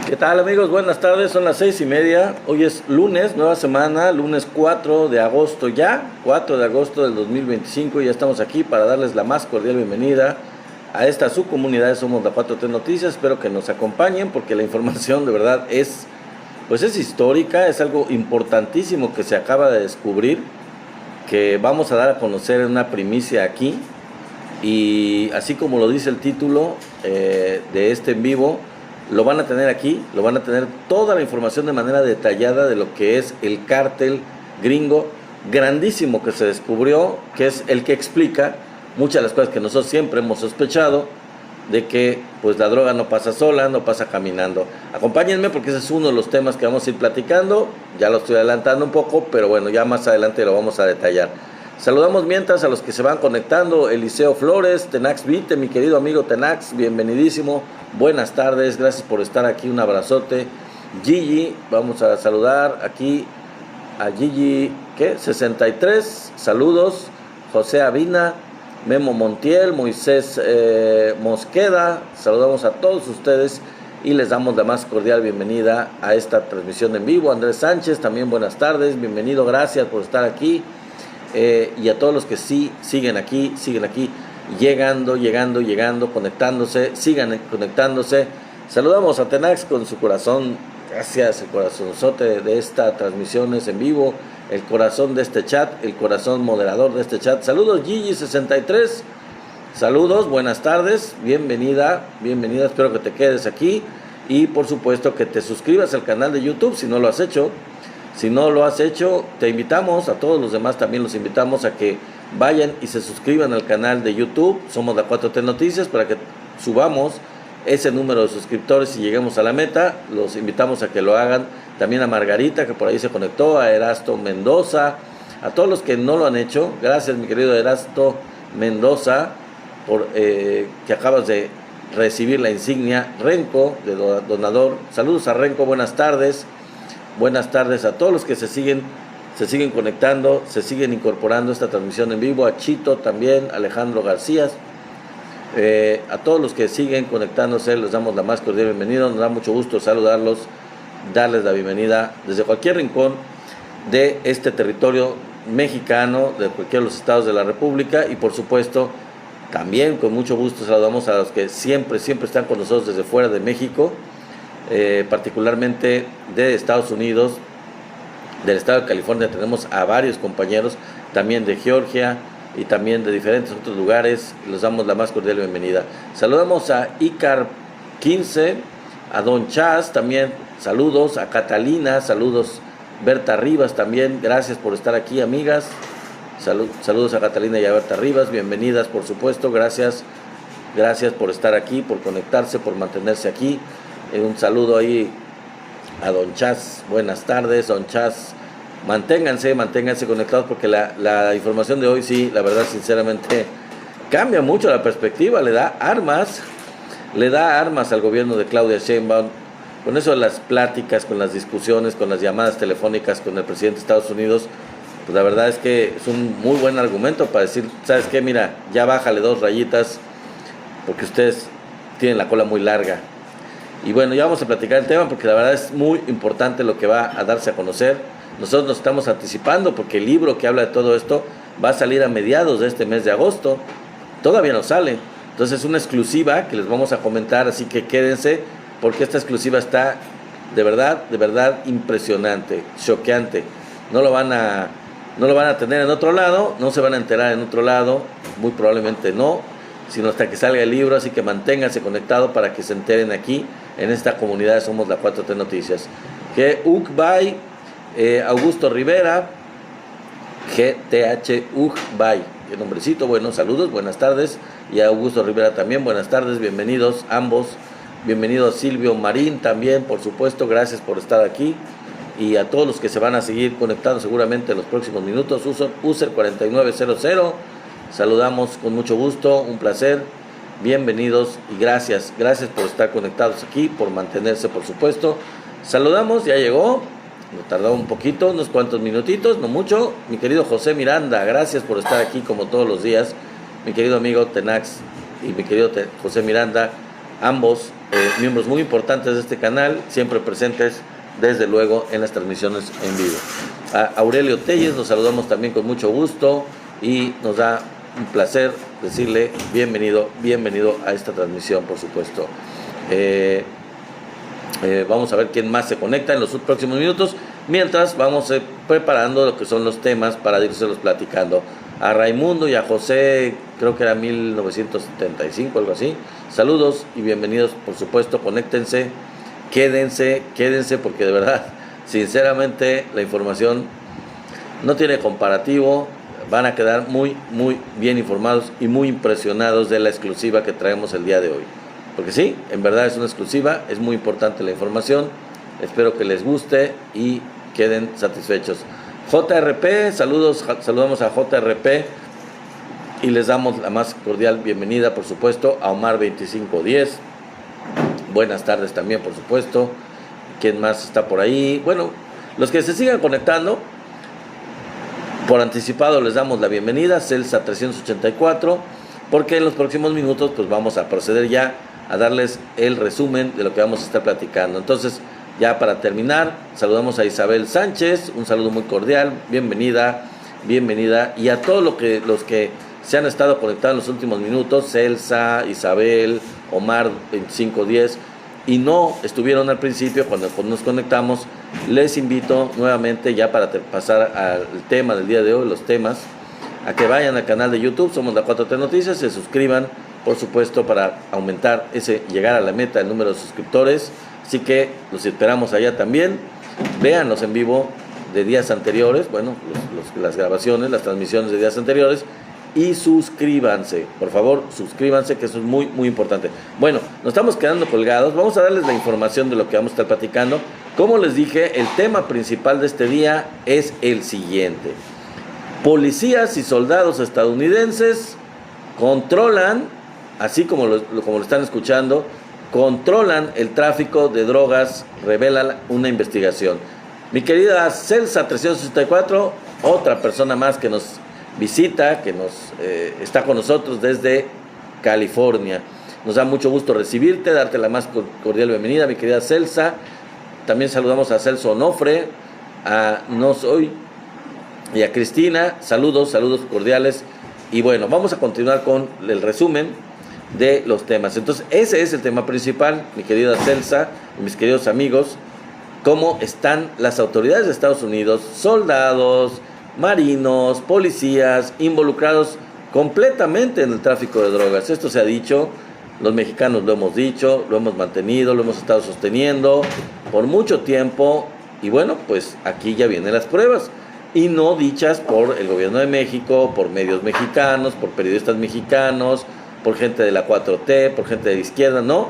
¿Qué tal, amigos? Buenas tardes, son las 6:30. Hoy es lunes, nueva semana, lunes 4 de agosto ya, 4 de agosto del 2025. Ya estamos aquí para darles la más cordial bienvenida a esta su comunidad de Somos la 4T Noticias. Espero que nos acompañen porque la información de verdad es histórica, es algo importantísimo que se acaba de descubrir, que vamos a dar a conocer en una primicia aquí. Y así como lo dice el título de este en vivo, lo van a tener aquí, lo van a tener toda la información de manera detallada de lo que es el cártel gringo grandísimo que se descubrió, que es el que explica muchas de las cosas que nosotros siempre hemos sospechado, de que pues la droga no pasa sola, no pasa caminando. Acompáñenme porque ese es uno de los temas que vamos a ir platicando, ya lo estoy adelantando un poco, pero bueno, ya más adelante lo vamos a detallar. Saludamos mientras a los que se van conectando: Eliseo Flores, Tenax Vite, mi querido amigo Tenax, bienvenidísimo, buenas tardes, gracias por estar aquí, un abrazote. Gigi, vamos a saludar aquí a Gigi, 63, saludos. José Avina, Memo Montiel, Moisés Mosqueda, saludamos a todos ustedes y les damos la más cordial bienvenida a esta transmisión en vivo. Andrés Sánchez, también buenas tardes, bienvenido, gracias por estar aquí. Y a todos los que sí siguen aquí, llegando, conectándose, sigan conectándose. Saludamos a Tenax con su corazón, gracias, el corazonzote de esta transmisión es en vivo, el corazón de este chat, el corazón moderador de este chat. Saludos Gigi63, saludos, buenas tardes, bienvenida, espero que te quedes aquí y por supuesto que te suscribas al canal de YouTube si no lo has hecho. Si no lo has hecho, te invitamos, a todos los demás también los invitamos a que vayan y se suscriban al canal de YouTube, Somos la 4T Noticias, para que subamos ese número de suscriptores y lleguemos a la meta. Los invitamos a que lo hagan. También a Margarita, que por ahí se conectó, a Erasto Mendoza, a todos los que no lo han hecho. Gracias, mi querido Erasto Mendoza, por que acabas de recibir la insignia Renco de donador. Saludos a Renco, buenas tardes. Buenas tardes a todos los que se siguen conectando, se siguen incorporando a esta transmisión en vivo, a Chito también, Alejandro García, a todos los que siguen conectándose les damos la más cordial bienvenida. Nos da mucho gusto saludarlos, darles la bienvenida desde cualquier rincón de este territorio mexicano, de cualquiera de los estados de la República, y por supuesto también con mucho gusto saludamos a los que siempre están con nosotros desde fuera de México. Particularmente de Estados Unidos, del estado de California tenemos a varios compañeros, también de Georgia y también de diferentes otros lugares. Les damos la más cordial bienvenida. Saludamos a Icar 15, a Don Chas también, saludos, a Catalina, saludos, Berta Rivas también, gracias por estar aquí, amigas. Saludos a Catalina y a Berta Rivas, bienvenidas por supuesto, gracias por estar aquí, por conectarse, por mantenerse aquí. Un saludo ahí a Don Chas, buenas tardes, Don Chas. Manténganse conectados porque la información de hoy sí, la verdad, sinceramente, cambia mucho la perspectiva, le da armas al gobierno de Claudia Sheinbaum. Con eso de las pláticas, con las discusiones, con las llamadas telefónicas con el presidente de Estados Unidos, pues la verdad es que es un muy buen argumento para decir, ¿sabes qué? Mira, ya bájale 2 rayitas porque ustedes tienen la cola muy larga. Y bueno, ya vamos a platicar el tema porque la verdad es muy importante lo que va a darse a conocer. Nosotros nos estamos anticipando porque el libro que habla de todo esto va a salir a mediados de este mes de agosto. Todavía no sale. Entonces es una exclusiva que les vamos a comentar, así que quédense porque esta exclusiva está de verdad impresionante, choqueante. No lo van a tener en otro lado, no se van a enterar en otro lado, muy probablemente no, sino hasta que salga el libro, así que manténganse conectados para que se enteren aquí en esta comunidad Somos la 4T Noticias. Que Ugbay, Augusto Rivera, GTH Ugbay, qué nombrecito, bueno, saludos, buenas tardes, y a Augusto Rivera también, buenas tardes, bienvenidos ambos, bienvenido Silvio Marín también, por supuesto, gracias por estar aquí, y a todos los que se van a seguir conectando seguramente en los próximos minutos. User 4900, saludamos con mucho gusto, un placer, bienvenidos y gracias por estar conectados aquí, por mantenerse por supuesto. Saludamos, ya llegó, nos tardó un poquito, unos cuantos minutitos, no mucho, mi querido José Miranda, gracias por estar aquí como todos los días, mi querido amigo Tenax y mi querido José Miranda, ambos miembros muy importantes de este canal, siempre presentes desde luego en las transmisiones en vivo. A Aurelio Telles nos saludamos también con mucho gusto y nos da un placer decirle bienvenido a esta transmisión, por supuesto. Vamos a ver quién más se conecta en los próximos minutos, mientras vamos preparando lo que son los temas para irselos platicando. A Raimundo y a José, creo que era 1975, algo así. Saludos y bienvenidos, por supuesto, conéctense, quédense, porque de verdad, sinceramente, la información no tiene comparativo. Van a quedar muy bien informados y muy impresionados de la exclusiva que traemos el día de hoy. Porque sí, en verdad es una exclusiva, es muy importante la información. Espero que les guste y queden satisfechos. JRP, saludamos a JRP y les damos la más cordial bienvenida, por supuesto, a Omar 2510. Buenas tardes también, por supuesto. ¿Quién más está por ahí? Bueno, los que se sigan conectando, por anticipado les damos la bienvenida, Celsa 384, porque en los próximos minutos pues vamos a proceder ya a darles el resumen de lo que vamos a estar platicando. Entonces, ya para terminar, saludamos a Isabel Sánchez, un saludo muy cordial, bienvenida, y a todos los que se han estado conectados en los últimos minutos, Celsa, Isabel, Omar 2510, y no estuvieron al principio cuando nos conectamos. Les invito nuevamente, ya para pasar al tema del día de hoy, los temas, a que vayan al canal de YouTube, somos la 4T Noticias, se suscriban, por supuesto, para aumentar llegar a la meta del número de suscriptores. Así que los esperamos allá también. Véanlos en vivo de días anteriores, bueno, las grabaciones, las transmisiones de días anteriores, y suscríbanse, por favor, suscríbanse, que eso es muy importante. Bueno, nos estamos quedando colgados, vamos a darles la información de lo que vamos a estar platicando. Como les dije, el tema principal de este día es el siguiente: policías y soldados estadounidenses controlan, así como lo están escuchando, controlan el tráfico de drogas, revela una investigación. Mi querida Celsa 364, otra persona más que nos visita, que está con nosotros desde California. Nos da mucho gusto recibirte, darte la más cordial bienvenida, mi querida Celsa. También saludamos a Celso Onofre, a Nosoy y a Cristina. Saludos cordiales. Y bueno, vamos a continuar con el resumen de los temas. Entonces, ese es el tema principal, mi querida Celsa y mis queridos amigos: cómo están las autoridades de Estados Unidos, soldados, marinos, policías, involucrados completamente en el tráfico de drogas. Esto se ha dicho, los mexicanos lo hemos dicho, lo hemos mantenido, lo hemos estado sosteniendo por mucho tiempo, y bueno, pues aquí ya vienen las pruebas, y no dichas por el gobierno de México, por medios mexicanos, por periodistas mexicanos, por gente de la 4T, por gente de la izquierda, no,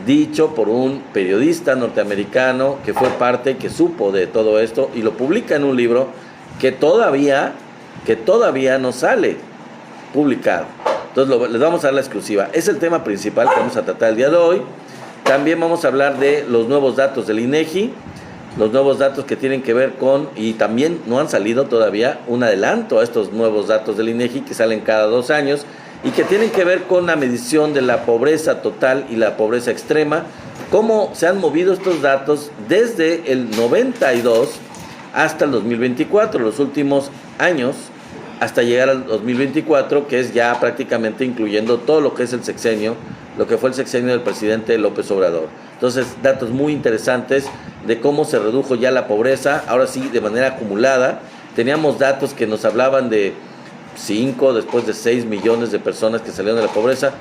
dicho por un periodista norteamericano que fue parte, que supo de todo esto y lo publica en un libro que todavía no sale publicado. Entonces les vamos a dar la exclusiva. Es el tema principal que vamos a tratar el día de hoy. También vamos a hablar de los nuevos datos del INEGI, los nuevos datos que tienen que ver con, y también no han salido todavía, un adelanto a estos nuevos datos del INEGI que salen cada 2 años y que tienen que ver con la medición de la pobreza total y la pobreza extrema, cómo se han movido estos datos desde el 92 hasta el 2024, los últimos años, hasta llegar al 2024, que es ya prácticamente incluyendo todo lo que es el sexenio, lo que fue el sexenio del presidente López Obrador. Entonces, datos muy interesantes de cómo se redujo ya la pobreza, ahora sí, de manera acumulada. Teníamos datos que nos hablaban de 5, después de 6 millones de personas que salieron de la pobreza.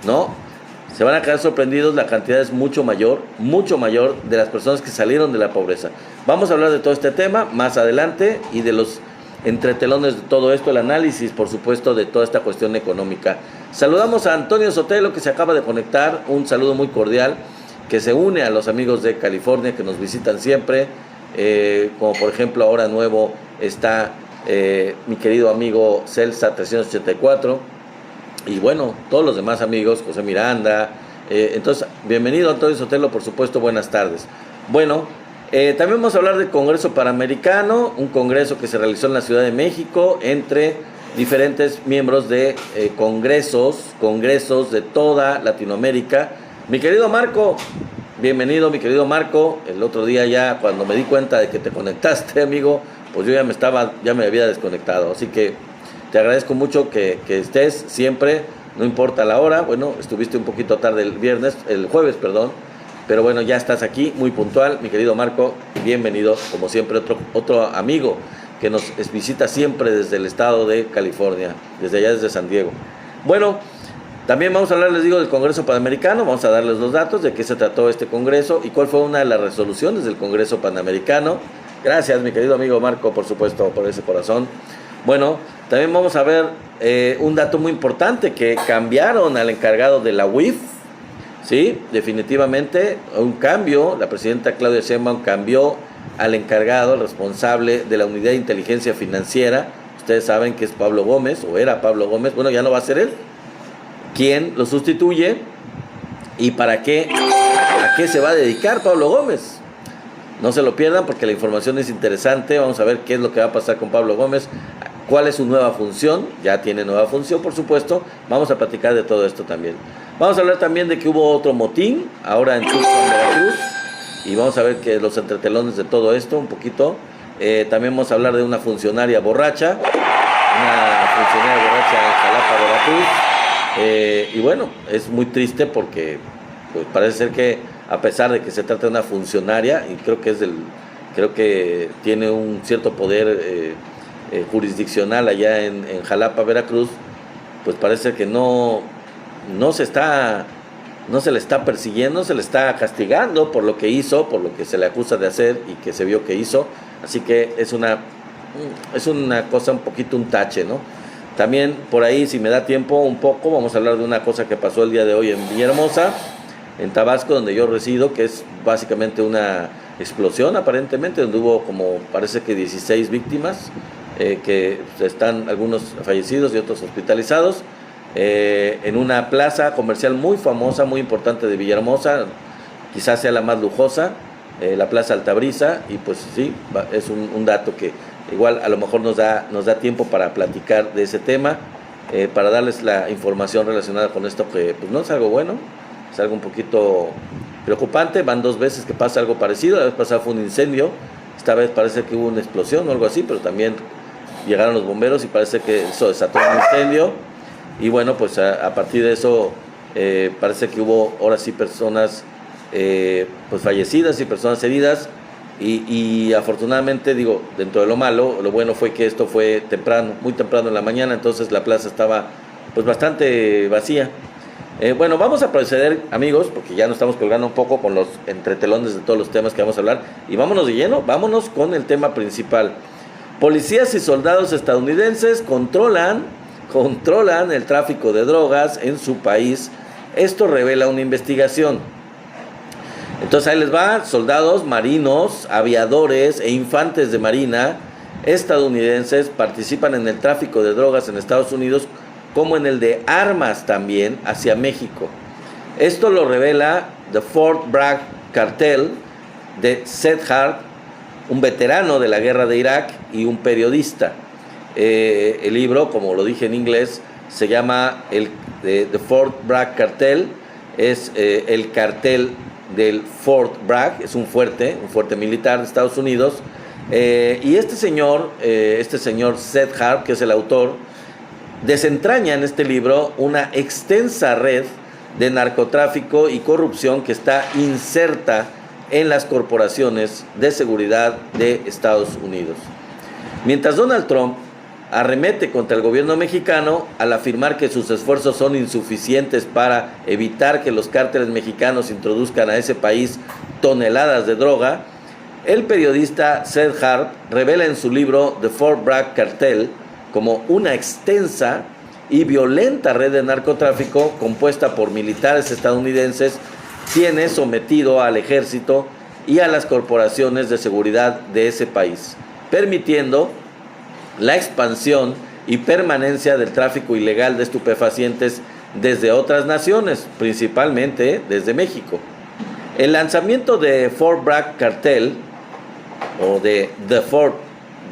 No, se van a quedar sorprendidos, la cantidad es mucho mayor de las personas que salieron de la pobreza. Vamos a hablar de todo este tema más adelante y de los entretelones de todo esto, el análisis, por supuesto, de toda esta cuestión económica. Saludamos a Antonio Sotelo, que se acaba de conectar, un saludo muy cordial, que se une a los amigos de California que nos visitan siempre, como por ejemplo ahora nuevo está mi querido amigo Celsa 384, y bueno, todos los demás amigos, José Miranda. Entonces, bienvenido Antonio Sotelo, por supuesto, buenas tardes. Bueno, también vamos a hablar del Congreso Panamericano, un congreso que se realizó en la Ciudad de México entre diferentes miembros de congresos de toda Latinoamérica, Mi querido Marco, bienvenido mi querido Marco. El otro día ya cuando me di cuenta de que te conectaste, amigo, pues yo ya me había desconectado. Así que te agradezco mucho que estés siempre, no importa la hora. Bueno, estuviste un poquito tarde el jueves, perdón. Pero bueno, ya estás aquí, muy puntual, mi querido Marco. Bienvenido, como siempre, otro amigo que nos visita siempre desde el estado de California, desde allá, desde San Diego. Bueno, también vamos a hablar, les digo, del Congreso Panamericano. Vamos a darles los datos de qué se trató este Congreso y cuál fue una de las resoluciones del Congreso Panamericano. Gracias, mi querido amigo Marco, por supuesto, por ese corazón. Bueno, también vamos a ver un dato muy importante, que cambiaron al encargado de la UIF. Sí, definitivamente un cambio. La presidenta Claudia Sheinbaum cambió al encargado, al responsable de la Unidad de Inteligencia Financiera. Ustedes saben que es Pablo Gómez, o era Pablo Gómez. Bueno, ya no va a ser él. ¿Quién lo sustituye? ¿Y para qué? ¿A qué se va a dedicar Pablo Gómez? No se lo pierdan porque la información es interesante. Vamos a ver qué es lo que va a pasar con Pablo Gómez. ¿Cuál es su nueva función? Ya tiene nueva función, por supuesto. Vamos a platicar de todo esto también. Vamos a hablar también de que hubo otro motín, ahora en Tuxtla, Veracruz. Y vamos a ver que los entretelones de todo esto, un poquito. También vamos a hablar de una funcionaria borracha. Una funcionaria borracha en Jalapa, Veracruz. Y bueno, es muy triste porque pues, parece ser que a pesar de que se trata de una funcionaria, y creo que tiene un cierto poder jurisdiccional allá en Jalapa, Veracruz, pues parece que no se le está persiguiendo, no se le está castigando por lo que hizo, por lo que se le acusa de hacer y que se vio que hizo. Así que es una cosa un poquito un tache, ¿no? También por ahí, si me da tiempo un poco, vamos a hablar de una cosa que pasó el día de hoy en Villahermosa, en Tabasco, donde yo resido, que es básicamente una explosión aparentemente, donde hubo parece que 16 víctimas, que están algunos fallecidos y otros hospitalizados, en una plaza comercial muy famosa, muy importante de Villahermosa, quizás sea la más lujosa, la Plaza Altabrisa. Y pues sí, es un dato que igual a lo mejor nos da tiempo para platicar de ese tema, para darles la información relacionada con esto, que pues no es algo bueno, es algo un poquito preocupante. Van 2 veces que pasa algo parecido. La vez pasada fue un incendio, esta vez parece que hubo una explosión o algo así, pero también llegaron los bomberos y parece que eso desató un incendio. Y bueno, pues a partir de eso parece que hubo ahora sí personas pues fallecidas y personas heridas. Y afortunadamente, digo, dentro de lo malo, lo bueno fue que esto fue temprano, muy temprano en la mañana, entonces la plaza estaba pues bastante vacía. Bueno, vamos a proceder, amigos, porque ya nos estamos colgando un poco con los entretelones de todos los temas que vamos a hablar. Y vámonos de lleno, vámonos con el tema principal. Policías y soldados estadounidenses controlan el tráfico de drogas en su país. Esto revela una investigación. Entonces ahí les va: soldados, marinos, aviadores e infantes de marina estadounidenses participan en el tráfico de drogas en Estados Unidos, como en el de armas también hacia México. Esto lo revela The Fort Bragg Cartel de Seth Hart, un veterano de la guerra de Irak y un periodista. El libro, como lo dije en inglés, se llama The Fort Bragg Cartel. Es el cartel del Fort Bragg, es un fuerte militar de Estados Unidos. Y este señor Seth Hart, que es el autor, desentraña en este libro una extensa red de narcotráfico y corrupción que está inserta en las corporaciones de seguridad de Estados Unidos. Mientras Donald Trump arremete contra el gobierno mexicano al afirmar que sus esfuerzos son insuficientes para evitar que los cárteles mexicanos introduzcan a ese país toneladas de droga, el periodista Seth Hart revela en su libro The Fort Bragg Cartel como una extensa y violenta red de narcotráfico compuesta por militares estadounidenses, tiene sometido al ejército y a las corporaciones de seguridad de ese país, permitiendo la expansión y permanencia del tráfico ilegal de estupefacientes desde otras naciones, principalmente desde México. El lanzamiento de Fort Bragg Cartel, o de The Fort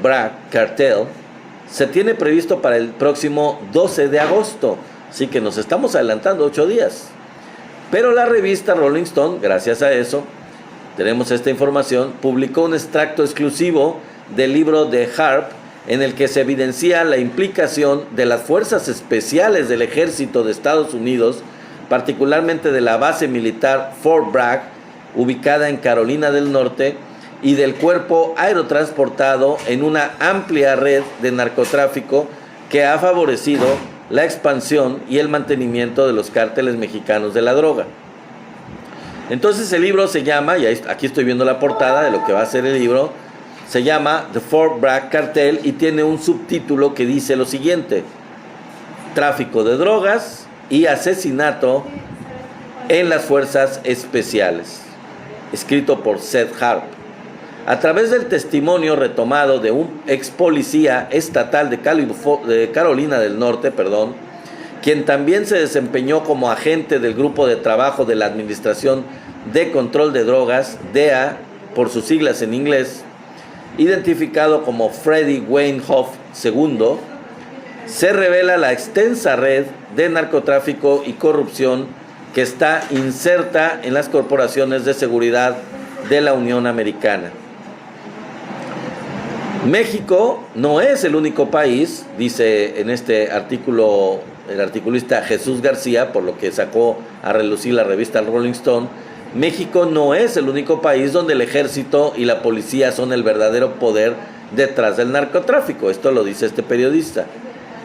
Bragg Cartel, se tiene previsto para el próximo 12 de agosto, así que nos estamos adelantando 8 días. Pero la revista Rolling Stone, gracias a eso, tenemos esta información, publicó un extracto exclusivo del libro de Harp en el que se evidencia la implicación de las fuerzas especiales del ejército de Estados Unidos, particularmente de la base militar Fort Bragg, ubicada en Carolina del Norte, y del cuerpo aerotransportado en una amplia red de narcotráfico que ha favorecido la expansión y el mantenimiento de los cárteles mexicanos de la droga. Entonces el libro se llama, y aquí estoy viendo la portada de lo que va a ser el libro, se llama The Fort Bragg Cartel y tiene un subtítulo que dice lo siguiente: tráfico de drogas y asesinato en las fuerzas especiales, escrito por Seth Harp. A través del testimonio retomado de un ex policía estatal de Carolina del Norte, quien también se desempeñó como agente del grupo de trabajo de la Administración de Control de Drogas, DEA, por sus siglas en inglés, identificado como Freddie Wayne Hoff II, se revela la extensa red de narcotráfico y corrupción que está inserta en las corporaciones de seguridad de la Unión Americana. México no es el único país, dice en este artículo el articulista Jesús García, por lo que sacó a relucir la revista Rolling Stone. México no es el único país donde el ejército y la policía son el verdadero poder detrás del narcotráfico. Esto lo dice este periodista.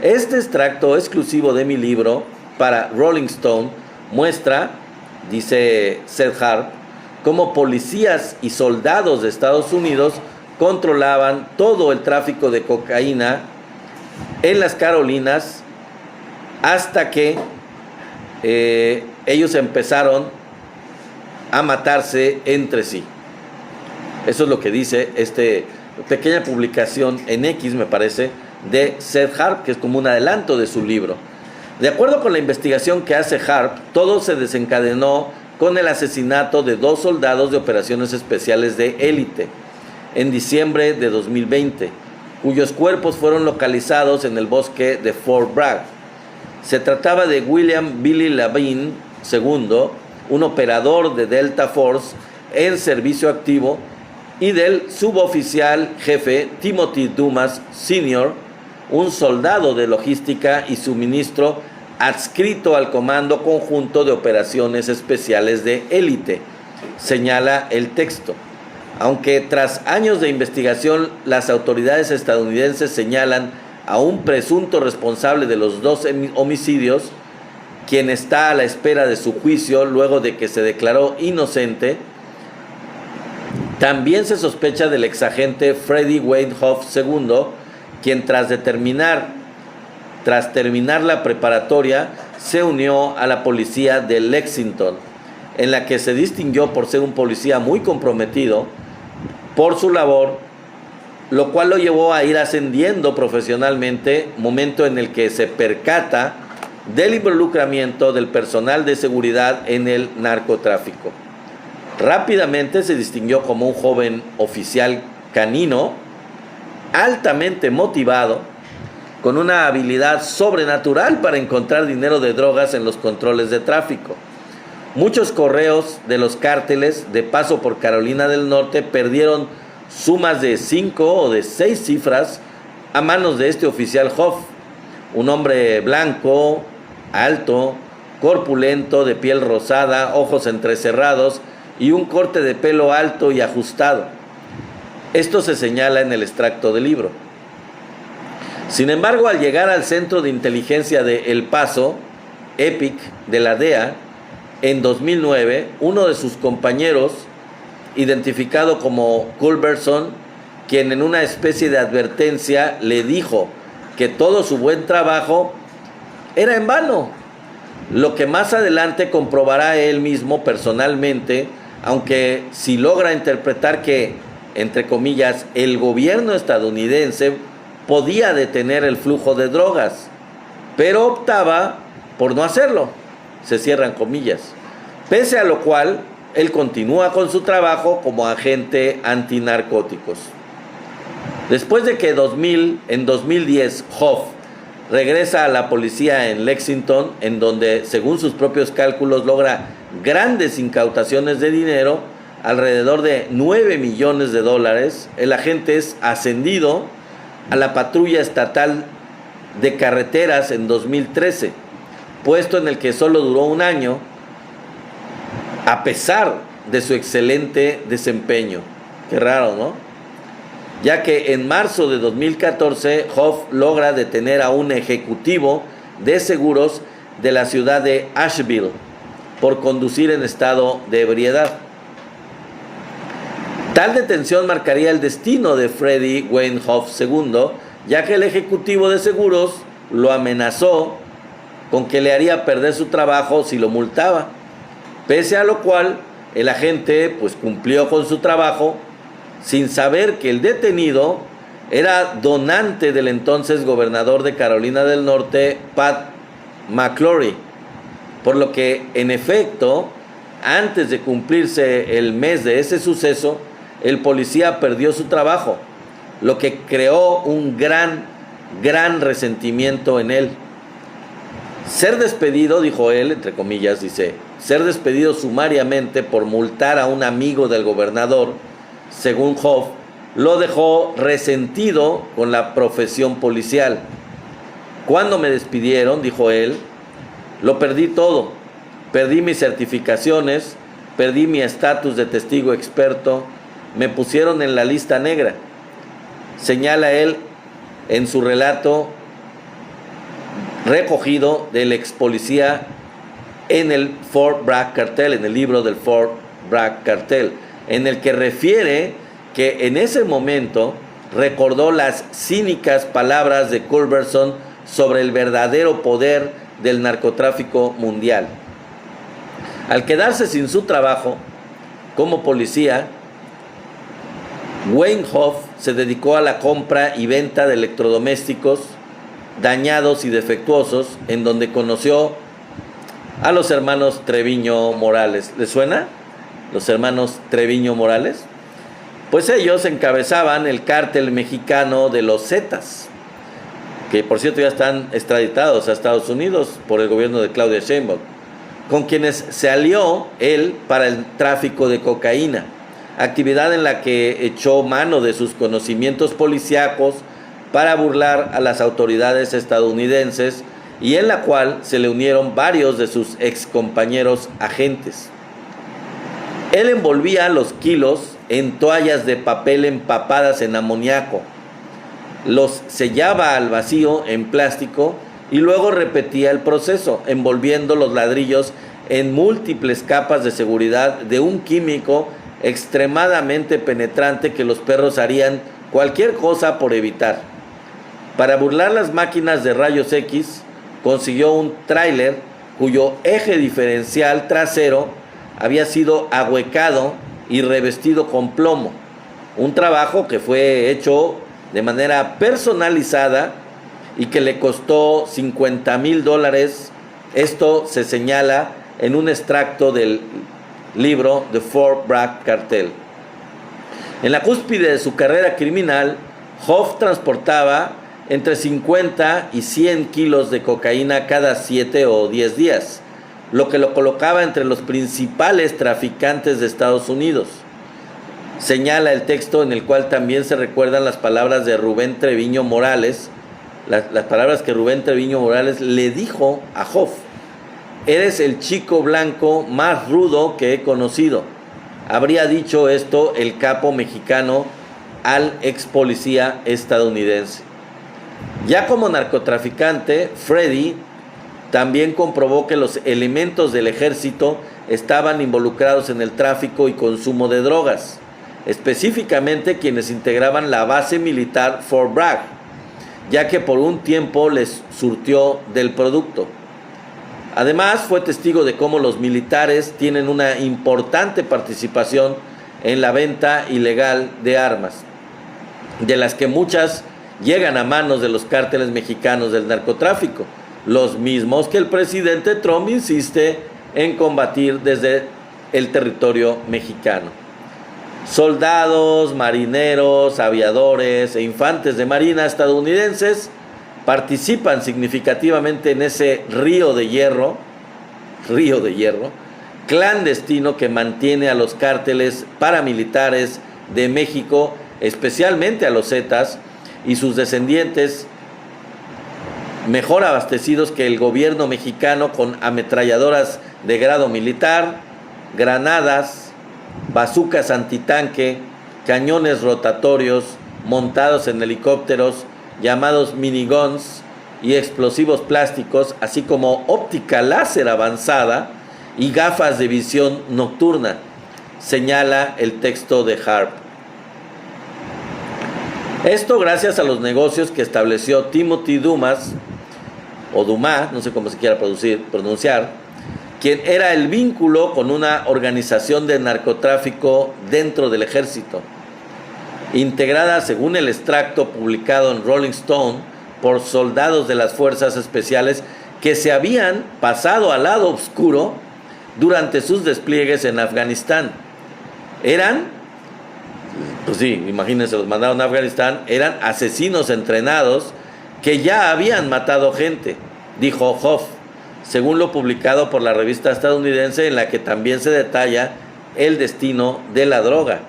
Este extracto exclusivo de mi libro para Rolling Stone muestra, dice Seth Harp, cómo policías y soldados de Estados Unidos controlaban todo el tráfico de cocaína en las Carolinas hasta que ellos empezaron a matarse entre sí. Eso es lo que dice esta pequeña publicación en X, me parece, de Seth Harp, que es como un adelanto de su libro. De acuerdo con la investigación que hace Harp, todo se desencadenó con el asesinato de 2 soldados de operaciones especiales de élite en diciembre de 2020, cuyos cuerpos fueron localizados en el bosque de Fort Bragg. Se trataba de William Billy Lavin II, un operador de Delta Force en servicio activo, y del suboficial jefe Timothy Dumas Sr., un soldado de logística y suministro adscrito al Comando Conjunto de Operaciones Especiales de Élite, señala el texto. Aunque tras años de investigación las autoridades estadounidenses señalan a un presunto responsable de los 2 homicidios, quien está a la espera de su juicio luego de que se declaró inocente, también se sospecha del exagente Freddie Wayne Hoff II, quien tras terminar la preparatoria se unió a la policía de Lexington, en la que se distinguió por ser un policía muy comprometido por su labor, lo cual lo llevó a ir ascendiendo profesionalmente, momento en el que se percata del involucramiento del personal de seguridad en el narcotráfico. Rápidamente se distinguió como un joven oficial canino, altamente motivado, con una habilidad sobrenatural para encontrar dinero de drogas en los controles de tráfico. Muchos correos de los cárteles de paso por Carolina del Norte perdieron sumas de 5 o de 6 cifras a manos de este oficial Hoff, un hombre blanco, alto, corpulento, de piel rosada, ojos entrecerrados y un corte de pelo alto y ajustado. Esto se señala en el extracto del libro. Sin embargo, al llegar al Centro de Inteligencia de El Paso, EPIC, de la DEA, en 2009, uno de sus compañeros, identificado como Culberson, quien en una especie de advertencia le dijo que todo su buen trabajo era en vano, lo que más adelante comprobará él mismo personalmente, aunque si logra interpretar que, entre comillas, el gobierno estadounidense podía detener el flujo de drogas, pero optaba por no hacerlo, se cierran comillas, pese a lo cual él continúa con su trabajo como agente antinarcóticos. Después de que en 2010 Hoff regresa a la policía en Lexington, en donde según sus propios cálculos logra grandes incautaciones de dinero, alrededor de 9 millones de dólares. El agente es ascendido a la patrulla estatal de carreteras en 2013, puesto en el que solo duró un año, a pesar de su excelente desempeño. Qué raro, ¿no? Ya que en marzo de 2014, Hoff logra detener a un ejecutivo de seguros de la ciudad de Asheville por conducir en estado de ebriedad. Tal detención marcaría el destino de Freddie Wayne Hoff II, ya que el ejecutivo de seguros lo amenazó con que le haría perder su trabajo si lo multaba, pese a lo cual el agente pues cumplió con su trabajo sin saber que el detenido era donante del entonces gobernador de Carolina del Norte, Pat McCrory, por lo que en efecto, antes de cumplirse el mes de ese suceso, el policía perdió su trabajo, lo que creó un gran resentimiento en él. Ser despedido, dijo él, entre comillas, dice, ser despedido sumariamente por multar a un amigo del gobernador, según Hoff, lo dejó resentido con la profesión policial. Cuando me despidieron, dijo él, lo perdí todo. Perdí mis certificaciones, perdí mi estatus de testigo experto, me pusieron en la lista negra. Señala él en su relato recogido del ex policía en el Fort Bragg Cartel, en el libro del Fort Bragg Cartel, en el que refiere que en ese momento recordó las cínicas palabras de Culberson sobre el verdadero poder del narcotráfico mundial. Al quedarse sin su trabajo como policía, Wayne Hoff se dedicó a la compra y venta de electrodomésticos dañados y defectuosos, en donde conoció a los hermanos Treviño Morales. ¿Les suena? Los hermanos Treviño Morales. Pues ellos encabezaban el cártel mexicano de los Zetas, que por cierto ya están extraditados a Estados Unidos por el gobierno de Claudia Sheinbaum, con quienes se alió él para el tráfico de cocaína, actividad en la que echó mano de sus conocimientos policíacos para burlar a las autoridades estadounidenses y en la cual se le unieron varios de sus excompañeros agentes. Él envolvía los kilos en toallas de papel empapadas en amoníaco, los sellaba al vacío en plástico y luego repetía el proceso, envolviendo los ladrillos en múltiples capas de seguridad de un químico extremadamente penetrante que los perros harían cualquier cosa por evitar. Para burlar las máquinas de rayos X, consiguió un tráiler cuyo eje diferencial trasero había sido ahuecado y revestido con plomo, un trabajo que fue hecho de manera personalizada y que le costó $50,000. Esto se señala en un extracto del libro The Fort Bragg Cartel. En la cúspide de su carrera criminal, Hoff transportaba entre 50 y 100 kilos de cocaína cada 7 o 10 días, lo que lo colocaba entre los principales traficantes de Estados Unidos. Señala el texto en el cual también se recuerdan las palabras de Rubén Treviño Morales, las palabras que Rubén Treviño Morales le dijo a Hoff: eres el chico blanco más rudo que he conocido. Habría dicho esto el capo mexicano al ex policía estadounidense. Ya como narcotraficante, Freddie también comprobó que los elementos del ejército estaban involucrados en el tráfico y consumo de drogas, específicamente quienes integraban la base militar Fort Bragg, ya que por un tiempo les surtió del producto. Además, fue testigo de cómo los militares tienen una importante participación en la venta ilegal de armas, de las que muchas llegan a manos de los cárteles mexicanos del narcotráfico, los mismos que el presidente Trump insiste en combatir desde el territorio mexicano. Soldados, marineros, aviadores e infantes de marina estadounidenses participan significativamente en ese río de hierro clandestino que mantiene a los cárteles paramilitares de México, especialmente a los Zetas y sus descendientes, mejor abastecidos que el gobierno mexicano, con ametralladoras de grado militar, granadas, bazucas antitanque, cañones rotatorios montados en helicópteros llamados miniguns y explosivos plásticos, así como óptica láser avanzada y gafas de visión nocturna, señala el texto de Harp. Esto gracias a los negocios que estableció Timothy Dumas, o Dumas, no sé cómo se quiera pronunciar, quien era el vínculo con una organización de narcotráfico dentro del ejército, integrada, según el extracto publicado en Rolling Stone, por soldados de las fuerzas especiales que se habían pasado al lado oscuro durante sus despliegues en Afganistán. Pues sí, imagínense, los mandaron a Afganistán, eran asesinos entrenados que ya habían matado gente, dijo Hoff, según lo publicado por la revista estadounidense, en la que también se detalla el destino de la droga.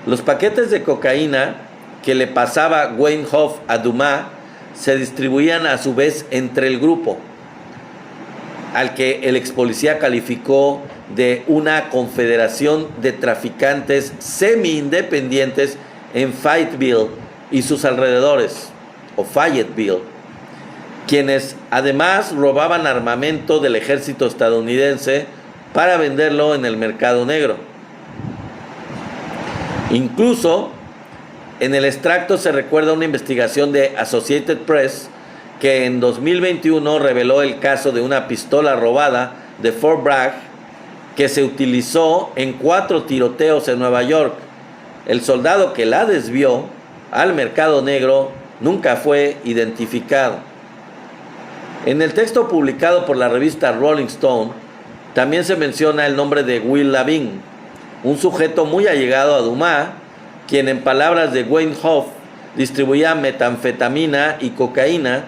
Los paquetes de cocaína que le pasaba Wayne Hoff a Dumas se distribuían a su vez entre el grupo, al que el ex policía calificó de una confederación de traficantes semi-independientes en Fayetteville y sus alrededores, o Fayetteville, quienes además robaban armamento del ejército estadounidense para venderlo en el mercado negro. Incluso en el extracto se recuerda una investigación de Associated Press que en 2021 reveló el caso de una pistola robada de Fort Bragg que se utilizó en 4 tiroteos en Nueva York. El soldado que la desvió al mercado negro nunca fue identificado. En el texto publicado por la revista Rolling Stone también se menciona el nombre de Will Lavin, un sujeto muy allegado a Dumas, quien en palabras de Wayne Hoff distribuía metanfetamina y cocaína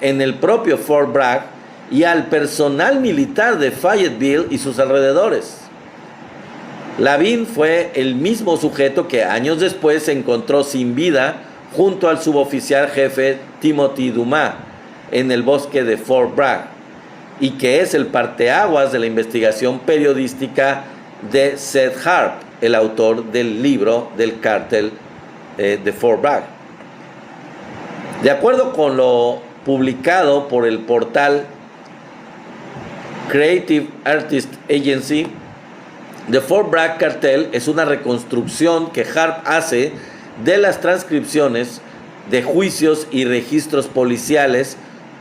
en el propio Fort Bragg y al personal militar de Fayetteville y sus alrededores. Lavin fue el mismo sujeto que años después se encontró sin vida junto al suboficial jefe Timothy Dumas en el bosque de Fort Bragg, y que es el parteaguas de la investigación periodística de Seth Harp, el autor del libro del cártel de Fort Bragg. De acuerdo con lo publicado por el portal Creative Artist Agency, The Fort Bragg Cartel es una reconstrucción que Harp hace de las transcripciones de juicios y registros policiales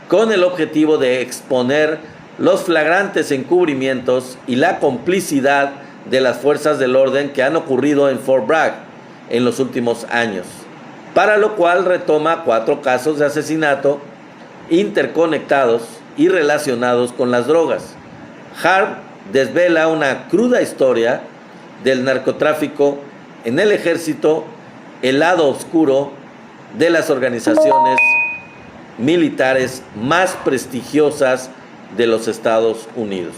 con el objetivo de exponer los flagrantes encubrimientos y la complicidad de las fuerzas del orden que han ocurrido en Fort Bragg en los últimos años, para lo cual retoma 4 casos de asesinato interconectados y relacionados con las drogas. Harp desvela una cruda historia del narcotráfico en el ejército, el lado oscuro de las organizaciones militares más prestigiosas de los Estados Unidos.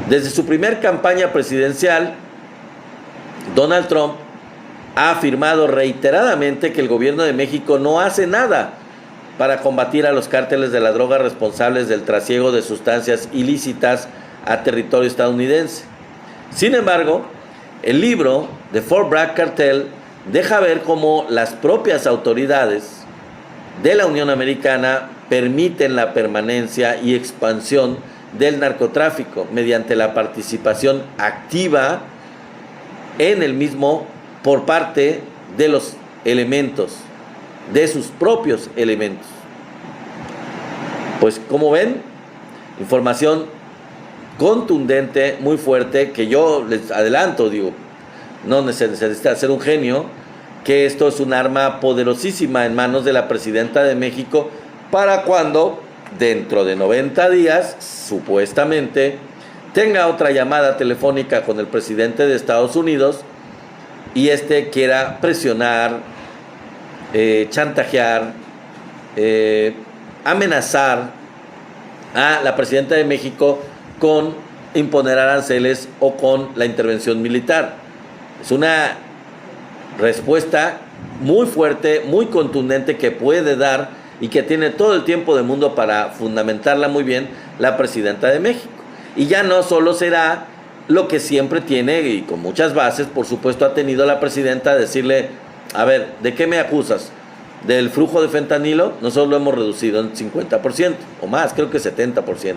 Desde su primer campaña presidencial, Donald Trump ha afirmado reiteradamente que el gobierno de México no hace nada para combatir a los cárteles de la droga responsables del trasiego de sustancias ilícitas a territorio estadounidense. Sin embargo, el libro de Fort Bragg Cartel deja ver cómo las propias autoridades de la Unión Americana permiten la permanencia y expansión del narcotráfico mediante la participación activa en el mismo por parte de los elementos, de sus propios elementos. Pues como ven, información contundente, muy fuerte, que yo les adelanto, digo, no necesita ser un genio, que esto es un arma poderosísima en manos de la presidenta de México para cuando, dentro de 90 días, supuestamente, tenga otra llamada telefónica con el presidente de Estados Unidos y quiera presionar, chantajear, amenazar a la presidenta de México con imponer aranceles o con la intervención militar. Es una respuesta muy fuerte, muy contundente que puede dar y que tiene todo el tiempo del mundo para fundamentarla muy bien la presidenta de México. Y ya no solo será lo que siempre tiene, y con muchas bases, por supuesto, ha tenido la presidenta, decirle, a ver, ¿de qué me acusas? ¿Del flujo de fentanilo? Nosotros lo hemos reducido en 50% o más, creo que 70%.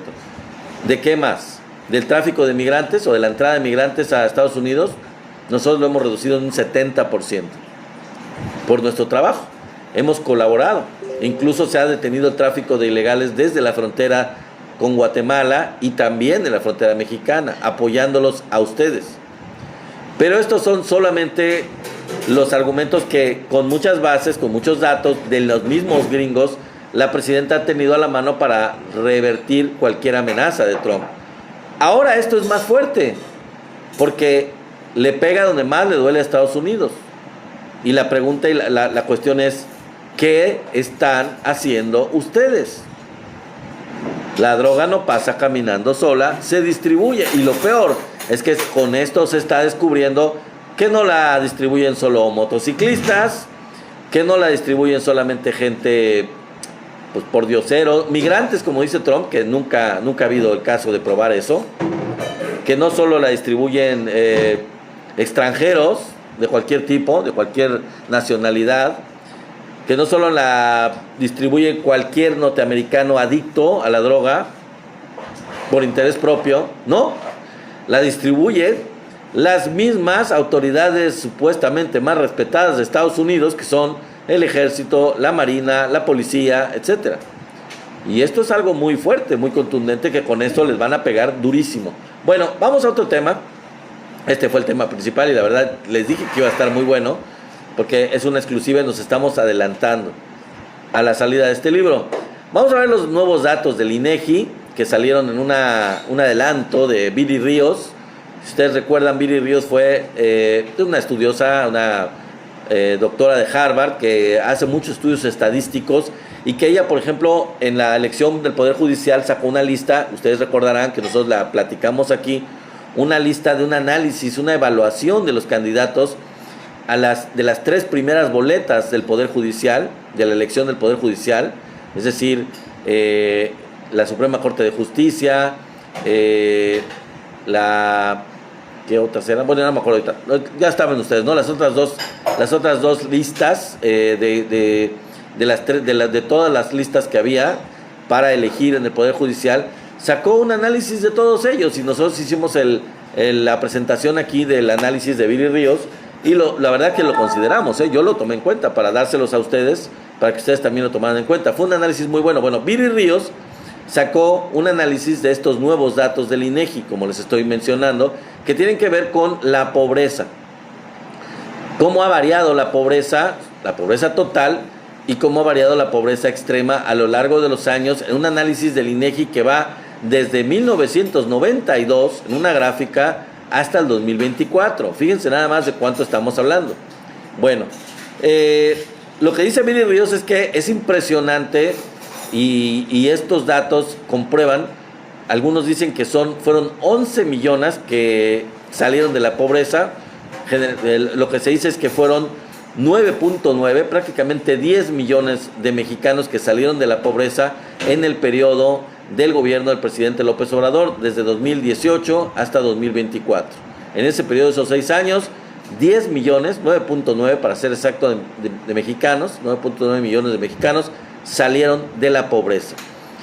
¿De qué más? ¿Del tráfico de migrantes o de la entrada de migrantes a Estados Unidos? Nosotros lo hemos reducido en un 70% por nuestro trabajo. Hemos colaborado. Incluso se ha detenido el tráfico de ilegales desde la frontera con Guatemala y también en la frontera mexicana, apoyándolos a ustedes. Pero estos son solamente los argumentos que, con muchas bases, con muchos datos de los mismos gringos, la presidenta ha tenido a la mano para revertir cualquier amenaza de Trump. Ahora esto es más fuerte, porque le pega donde más le duele a Estados Unidos. Y la pregunta y la cuestión es, ¿qué están haciendo ustedes? La droga no pasa caminando sola, se distribuye. Y lo peor es que con esto se está descubriendo que no la distribuyen solo motociclistas, que no la distribuyen solamente gente, pues, por diosero, migrantes, como dice Trump, que nunca ha habido el caso de probar eso, que no solo la distribuyen extranjeros de cualquier tipo, de cualquier nacionalidad, que no solo la distribuye cualquier norteamericano adicto a la droga por interés propio, no, la distribuye las mismas autoridades supuestamente más respetadas de Estados Unidos, que son el ejército, la marina, la policía, etc. Y esto es algo muy fuerte, muy contundente, que con esto les van a pegar durísimo. Bueno, vamos a otro tema. Este fue el tema principal y la verdad les dije que iba a estar muy bueno, porque es una exclusiva y nos estamos adelantando a la salida de este libro. Vamos a ver los nuevos datos del INEGI que salieron en un adelanto de Viri Ríos. Si ustedes recuerdan, Viri Ríos fue una estudiosa, una doctora de Harvard, que hace muchos estudios estadísticos, y que ella, por ejemplo, en la elección del Poder Judicial sacó una lista, ustedes recordarán que nosotros la platicamos aquí, una lista de un análisis, una evaluación de los candidatos de las 3 primeras boletas del Poder Judicial, de la elección del Poder Judicial, es decir, la Suprema Corte de Justicia, ¿qué otras eran? Bueno, no me acuerdo ahorita, ya estaban ustedes, ¿no? Las otras dos listas de todas las listas que había para elegir en el Poder Judicial, sacó un análisis de todos ellos, y nosotros hicimos la presentación aquí del análisis de Viri Ríos, y la verdad que lo consideramos, yo lo tomé en cuenta para dárselos a ustedes, para que ustedes también lo tomaran en cuenta. Fue un análisis muy bueno. Bueno, Viri Ríos sacó un análisis de estos nuevos datos del INEGI, como les estoy mencionando, que tienen que ver con la pobreza. Cómo ha variado la pobreza total, y cómo ha variado la pobreza extrema a lo largo de los años, en un análisis del INEGI que va desde 1992, en una gráfica, hasta el 2024. Fíjense nada más de cuánto estamos hablando. Bueno, lo que dice Viri Ríos es que es impresionante, y estos datos comprueban, algunos dicen que fueron 11 millones que salieron de la pobreza. Lo que se dice es que fueron 9.9, prácticamente 10 millones de mexicanos que salieron de la pobreza en el periodo del gobierno del presidente López Obrador, desde 2018 hasta 2024. En ese periodo de esos 6 años, 10 millones, 9.9 para ser exacto, de mexicanos, 9.9 millones de mexicanos salieron de la pobreza.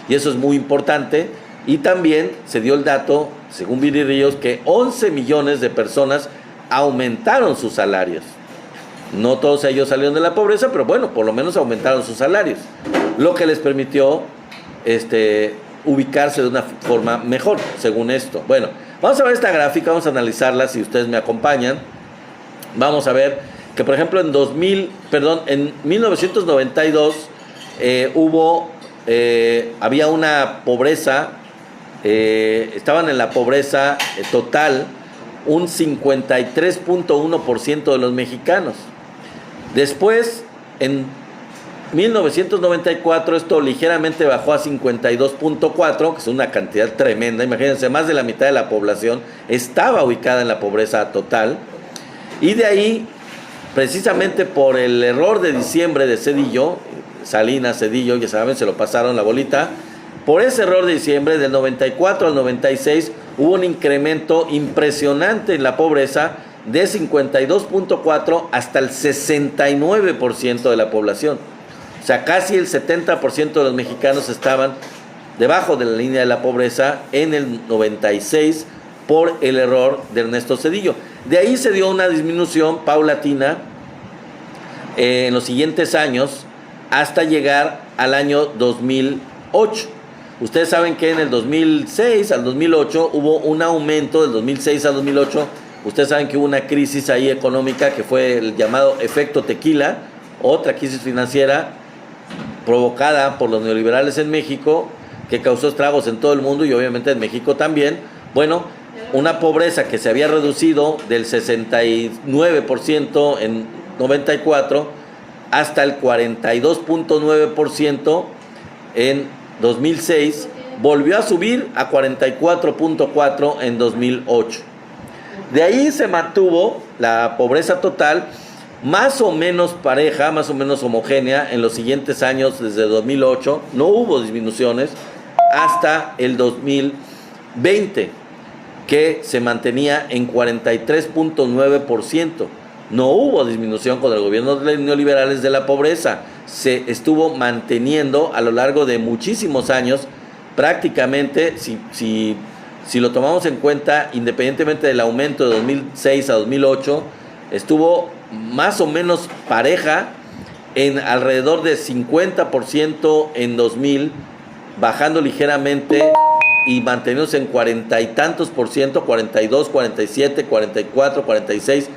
Y eso es muy importante. Y también se dio el dato, según Viri Ríos, que 11 millones de personas aumentaron sus salarios. No todos ellos salieron de la pobreza, pero bueno, por lo menos aumentaron sus salarios, lo que les permitió ubicarse de una forma mejor, según esto. Bueno, vamos a ver esta gráfica, vamos a analizarla si ustedes me acompañan. Vamos a ver que, por ejemplo, en 1992 había una pobreza, estaban en la pobreza total un 53.1% de los mexicanos. Después, en 1994 esto ligeramente bajó a 52.4, que es una cantidad tremenda. Imagínense, más de la mitad de la población estaba ubicada en la pobreza total. Y de ahí, precisamente por el error de diciembre de Zedillo, Salinas, Zedillo, ya saben, se lo pasaron la bolita. Por ese error de diciembre, del 94 al 96, hubo un incremento impresionante en la pobreza de 52.4 hasta el 69% de la población. O sea, casi el 70% de los mexicanos estaban debajo de la línea de la pobreza en el 96 por el error de Ernesto Zedillo. De ahí se dio una disminución paulatina en los siguientes años hasta llegar al año 2008. Ustedes saben que en el 2006 al 2008 hubo un aumento, del 2006 al 2008. Ustedes saben que hubo una crisis ahí económica que fue el llamado efecto tequila, otra crisis financiera provocada por los neoliberales en México, que causó estragos en todo el mundo y obviamente en México también. Bueno, una pobreza que se había reducido del 69% en 94 hasta el 42.9% en 2006, volvió a subir a 44.4% en 2008. De ahí se mantuvo la pobreza total más o menos pareja, más o menos homogénea en los siguientes años. Desde 2008 no hubo disminuciones hasta el 2020, que se mantenía en 43.9%. No hubo disminución con el gobierno de los neoliberales de la pobreza. Se estuvo manteniendo a lo largo de muchísimos años, prácticamente, si lo tomamos en cuenta, independientemente del aumento de 2006 a 2008, estuvo más o menos pareja en alrededor de 50% en 2000, bajando ligeramente y manteniéndose en 40 y tantos por ciento, 42, 47, 44, 46,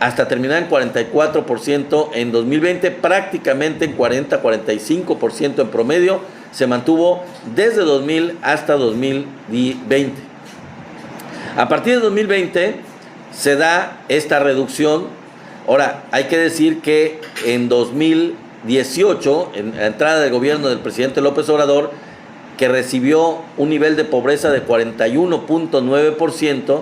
hasta terminar en 44% en 2020, prácticamente en 40, 45% en promedio, se mantuvo desde 2000 hasta 2020. A partir de 2020 se da esta reducción. Ahora, hay que decir que en 2018, en la entrada del gobierno del presidente López Obrador, que recibió un nivel de pobreza de 41.9%,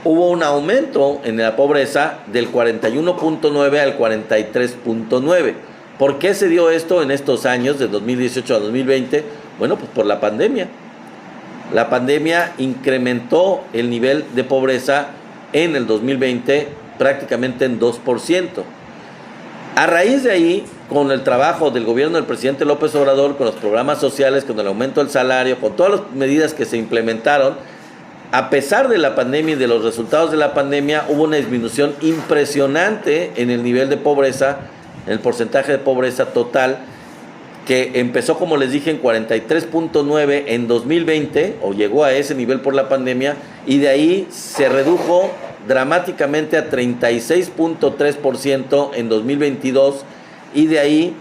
hubo un aumento en la pobreza del 41.9 al 43.9. ¿Por qué se dio esto en estos años, de 2018 a 2020? Bueno, pues por la pandemia. La pandemia incrementó el nivel de pobreza en el 2020 prácticamente en 2%. A raíz de ahí, con el trabajo del gobierno del presidente López Obrador, con los programas sociales, con el aumento del salario, con todas las medidas que se implementaron, a pesar de la pandemia y de los resultados de la pandemia, hubo una disminución impresionante en el nivel de pobreza, en el porcentaje de pobreza total, que empezó, como les dije, en 43.9 en 2020, o llegó a ese nivel por la pandemia, y de ahí se redujo dramáticamente a 36.3% en 2022, y de ahí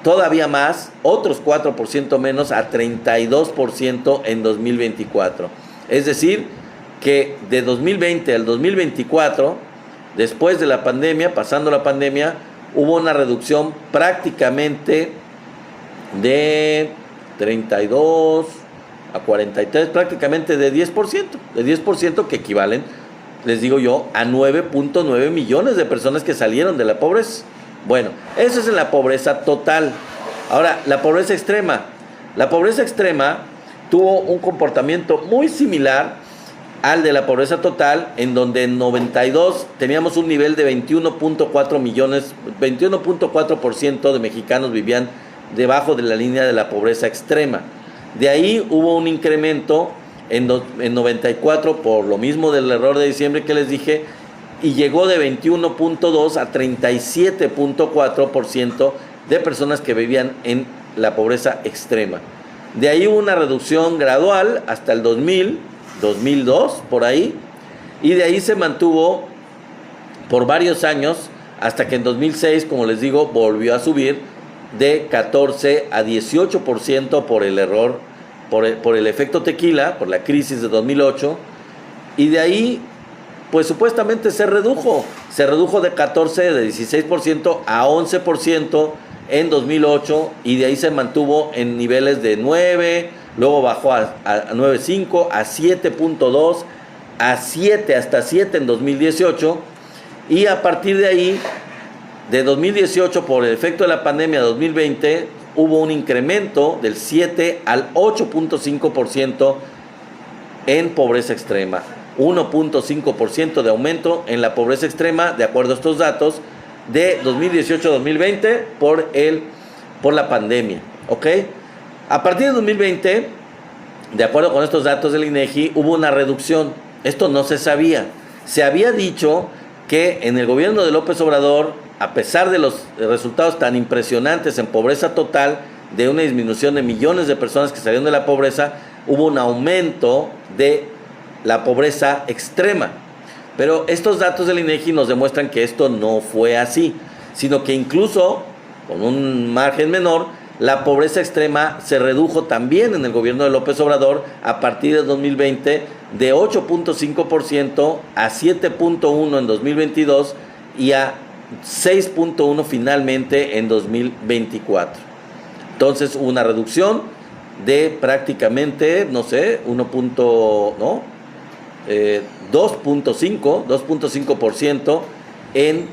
todavía más, otros 4% menos, a 32% en 2024. Es decir, que de 2020 al 2024, después de la pandemia, pasando la pandemia, hubo una reducción prácticamente de 32 a 43, prácticamente de 10%, que equivalen, les digo yo, a 9.9 millones de personas que salieron de la pobreza. Bueno, eso es en la pobreza total. Ahora, la pobreza extrema. La pobreza extrema tuvo un comportamiento muy similar al de la pobreza total, en donde en 92 teníamos un nivel de 21.4 millones, 21.4% de mexicanos vivían debajo de la línea de la pobreza extrema. De ahí hubo un incremento en 94 por lo mismo del error de diciembre que les dije, y llegó de 21.2 a 37.4% de personas que vivían en la pobreza extrema. De ahí hubo una reducción gradual hasta el 2000, 2002, por ahí, y de ahí se mantuvo por varios años hasta que en 2006, como les digo, volvió a subir de 14 a 18% por el error, por el efecto tequila, por la crisis de 2008, y de ahí, pues supuestamente se redujo de 16% a 11% en 2008 y de ahí se mantuvo en niveles de 9, luego bajó a 9.5, a 7.2, a 7, hasta 7 en 2018 y a partir de ahí, de 2018 por el efecto de la pandemia a 2020, hubo un incremento del 7 al 8.5% en pobreza extrema. 1.5% de aumento en la pobreza extrema, de acuerdo a estos datos, de 2018-2020 por la pandemia. ¿Ok? A partir de 2020, de acuerdo con estos datos del INEGI, hubo una reducción. Esto no se sabía. Se había dicho que en el gobierno de López Obrador, a pesar de los resultados tan impresionantes en pobreza total, de una disminución de millones de personas que salieron de la pobreza, hubo un aumento de la pobreza extrema. Pero estos datos del INEGI nos demuestran que esto no fue así, sino que incluso con un margen menor, la pobreza extrema se redujo también en el gobierno de López Obrador a partir de 2020 de 8.5% a 7.1% en 2022 y a 6.1% finalmente en 2024. Entonces hubo una reducción de prácticamente, no sé, 2.5% en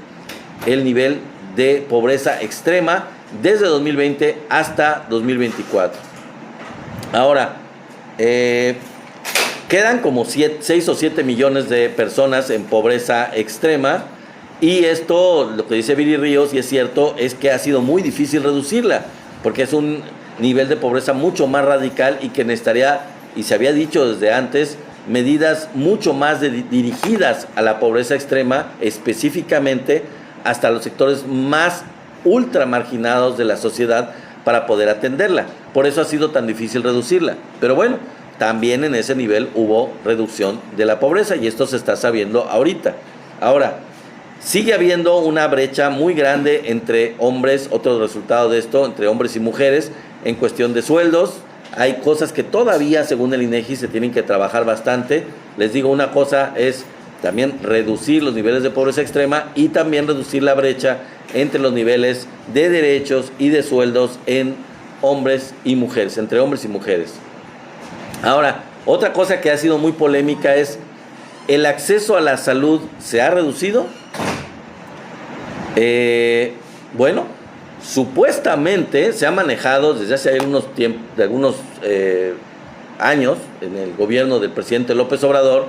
el nivel de pobreza extrema desde 2020 hasta 2024. Ahora, quedan como 6 o 7 millones de personas en pobreza extrema y esto, lo que dice Viri Ríos, y es cierto, es que ha sido muy difícil reducirla, porque es un nivel de pobreza mucho más radical y que necesitaría, y se había dicho desde antes, medidas mucho más dirigidas a la pobreza extrema, específicamente hasta los sectores más ultra marginados de la sociedad para poder atenderla. Por eso ha sido tan difícil reducirla. Pero bueno, también en ese nivel hubo reducción de la pobreza y esto se está sabiendo ahorita. Ahora, sigue habiendo una brecha muy grande entre hombres, otro resultado de esto, entre hombres y mujeres en cuestión de sueldos. Hay cosas que todavía, según el INEGI, se tienen que trabajar bastante. Les digo, una cosa es también reducir los niveles de pobreza extrema y también reducir la brecha entre los niveles de derechos y de sueldos en hombres y mujeres, entre hombres y mujeres. Ahora, otra cosa que ha sido muy polémica es, ¿el acceso a la salud se ha reducido? Bueno, supuestamente se ha manejado desde hace algunos años en el gobierno del presidente López Obrador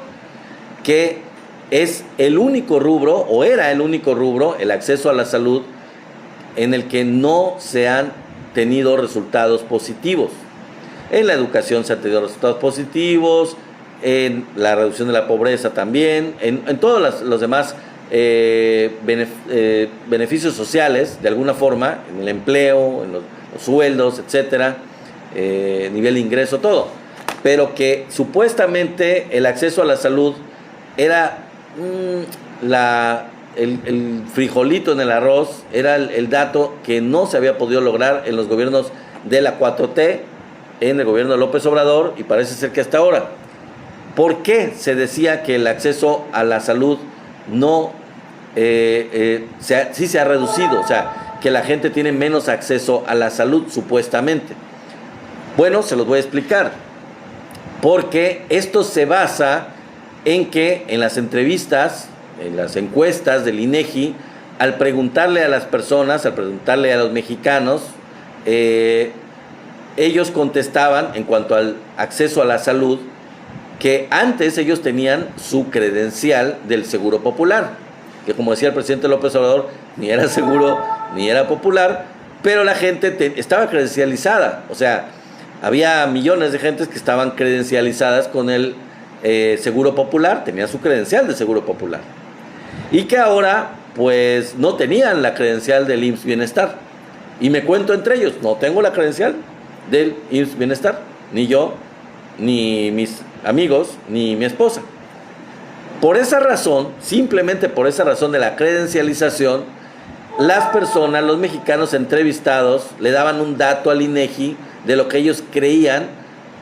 que es el único rubro, o era el único rubro, el acceso a la salud, en el que no se han tenido resultados positivos. En la educación se han tenido resultados positivos, en la reducción de la pobreza también, en todos los demás beneficios sociales, de alguna forma, en el empleo, en los sueldos, etcétera, nivel de ingreso, todo. Pero que supuestamente el acceso a la salud era el frijolito en el arroz, era el dato que no se había podido lograr en los gobiernos de la 4T, en el gobierno de López Obrador, y parece ser que hasta ahora. ¿Por qué se decía que el acceso a la salud no sí se ha reducido? O sea, que la gente tiene menos acceso a la salud, supuestamente. Bueno, se los voy a explicar. Porque esto se basa en que en las entrevistas, en las encuestas del INEGI, al preguntarle a las personas, al preguntarle a los mexicanos, ellos contestaban en cuanto al acceso a la salud, que antes ellos tenían su credencial del Seguro Popular, que como decía el presidente López Obrador, ni era seguro ni era popular, pero la gente estaba credencializada. O sea, había millones de gentes que estaban credencializadas con el Seguro Popular, tenían su credencial de Seguro Popular, y que ahora pues no tenían la credencial del IMSS Bienestar. Y me cuento entre ellos, no tengo la credencial del IMSS Bienestar, ni yo, ni mis amigos, ni mi esposa. Por esa razón, simplemente por esa razón de la credencialización, las personas, los mexicanos entrevistados, le daban un dato al INEGI de lo que ellos creían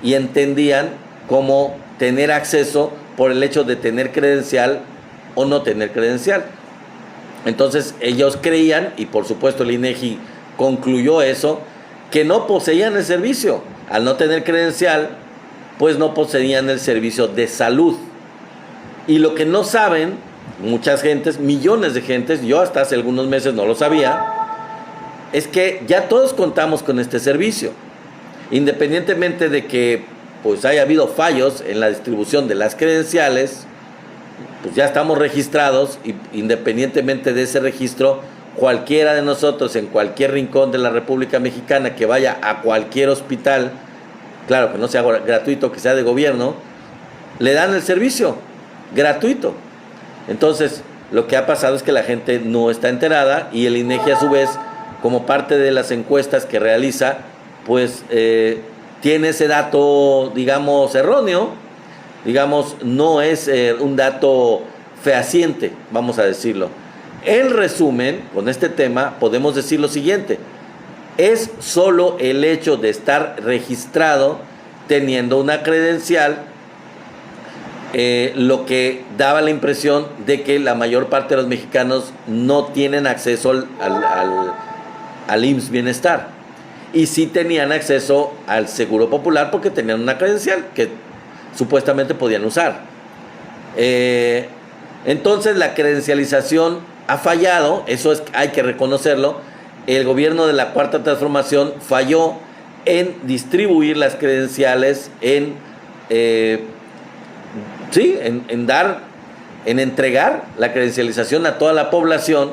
y entendían como tener acceso por el hecho de tener credencial o no tener credencial. Entonces ellos creían, y por supuesto el INEGI concluyó eso, que no poseían el servicio. Al no tener credencial, pues no poseían el servicio de salud. Y lo que no saben muchas gentes, millones de gentes, yo hasta hace algunos meses no lo sabía, es que ya todos contamos con este servicio. Independientemente de que pues haya habido fallos en la distribución de las credenciales, pues ya estamos registrados, y independientemente de ese registro, cualquiera de nosotros en cualquier rincón de la República Mexicana que vaya a cualquier hospital, claro que no sea gratuito, que sea de gobierno, le dan el servicio gratuito. Entonces, lo que ha pasado es que la gente no está enterada, y el INEGI a su vez, como parte de las encuestas que realiza, pues tiene ese dato, digamos, erróneo, digamos, no es un dato fehaciente, vamos a decirlo. En resumen, con este tema podemos decir lo siguiente: es solo el hecho de estar registrado teniendo una credencial lo que daba la impresión de que la mayor parte de los mexicanos no tienen acceso al IMSS Bienestar, y sí tenían acceso al Seguro Popular porque tenían una credencial que supuestamente podían usar. Entonces la credencialización ha fallado, eso hay que reconocerlo. El gobierno de la Cuarta Transformación falló en distribuir las credenciales, en entregar la credencialización a toda la población,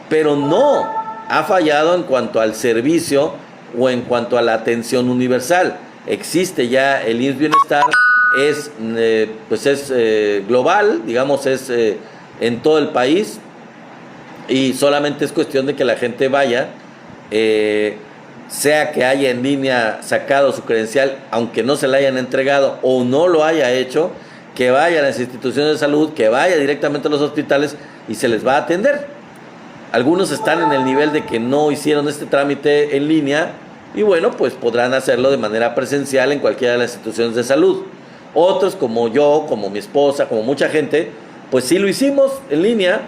pero no ha fallado en cuanto al servicio o en cuanto a la atención universal. Existe ya el IMSS Bienestar, es global, digamos, es en todo el país, y solamente es cuestión de que la gente vaya, sea que haya en línea sacado su credencial, aunque no se la hayan entregado o no lo haya hecho, que vaya a las instituciones de salud, que vaya directamente a los hospitales y se les va a atender. Algunos están en el nivel de que no hicieron este trámite en línea, y bueno, pues podrán hacerlo de manera presencial en cualquiera de las instituciones de salud. Otros, como yo, como mi esposa, como mucha gente, pues sí lo hicimos en línea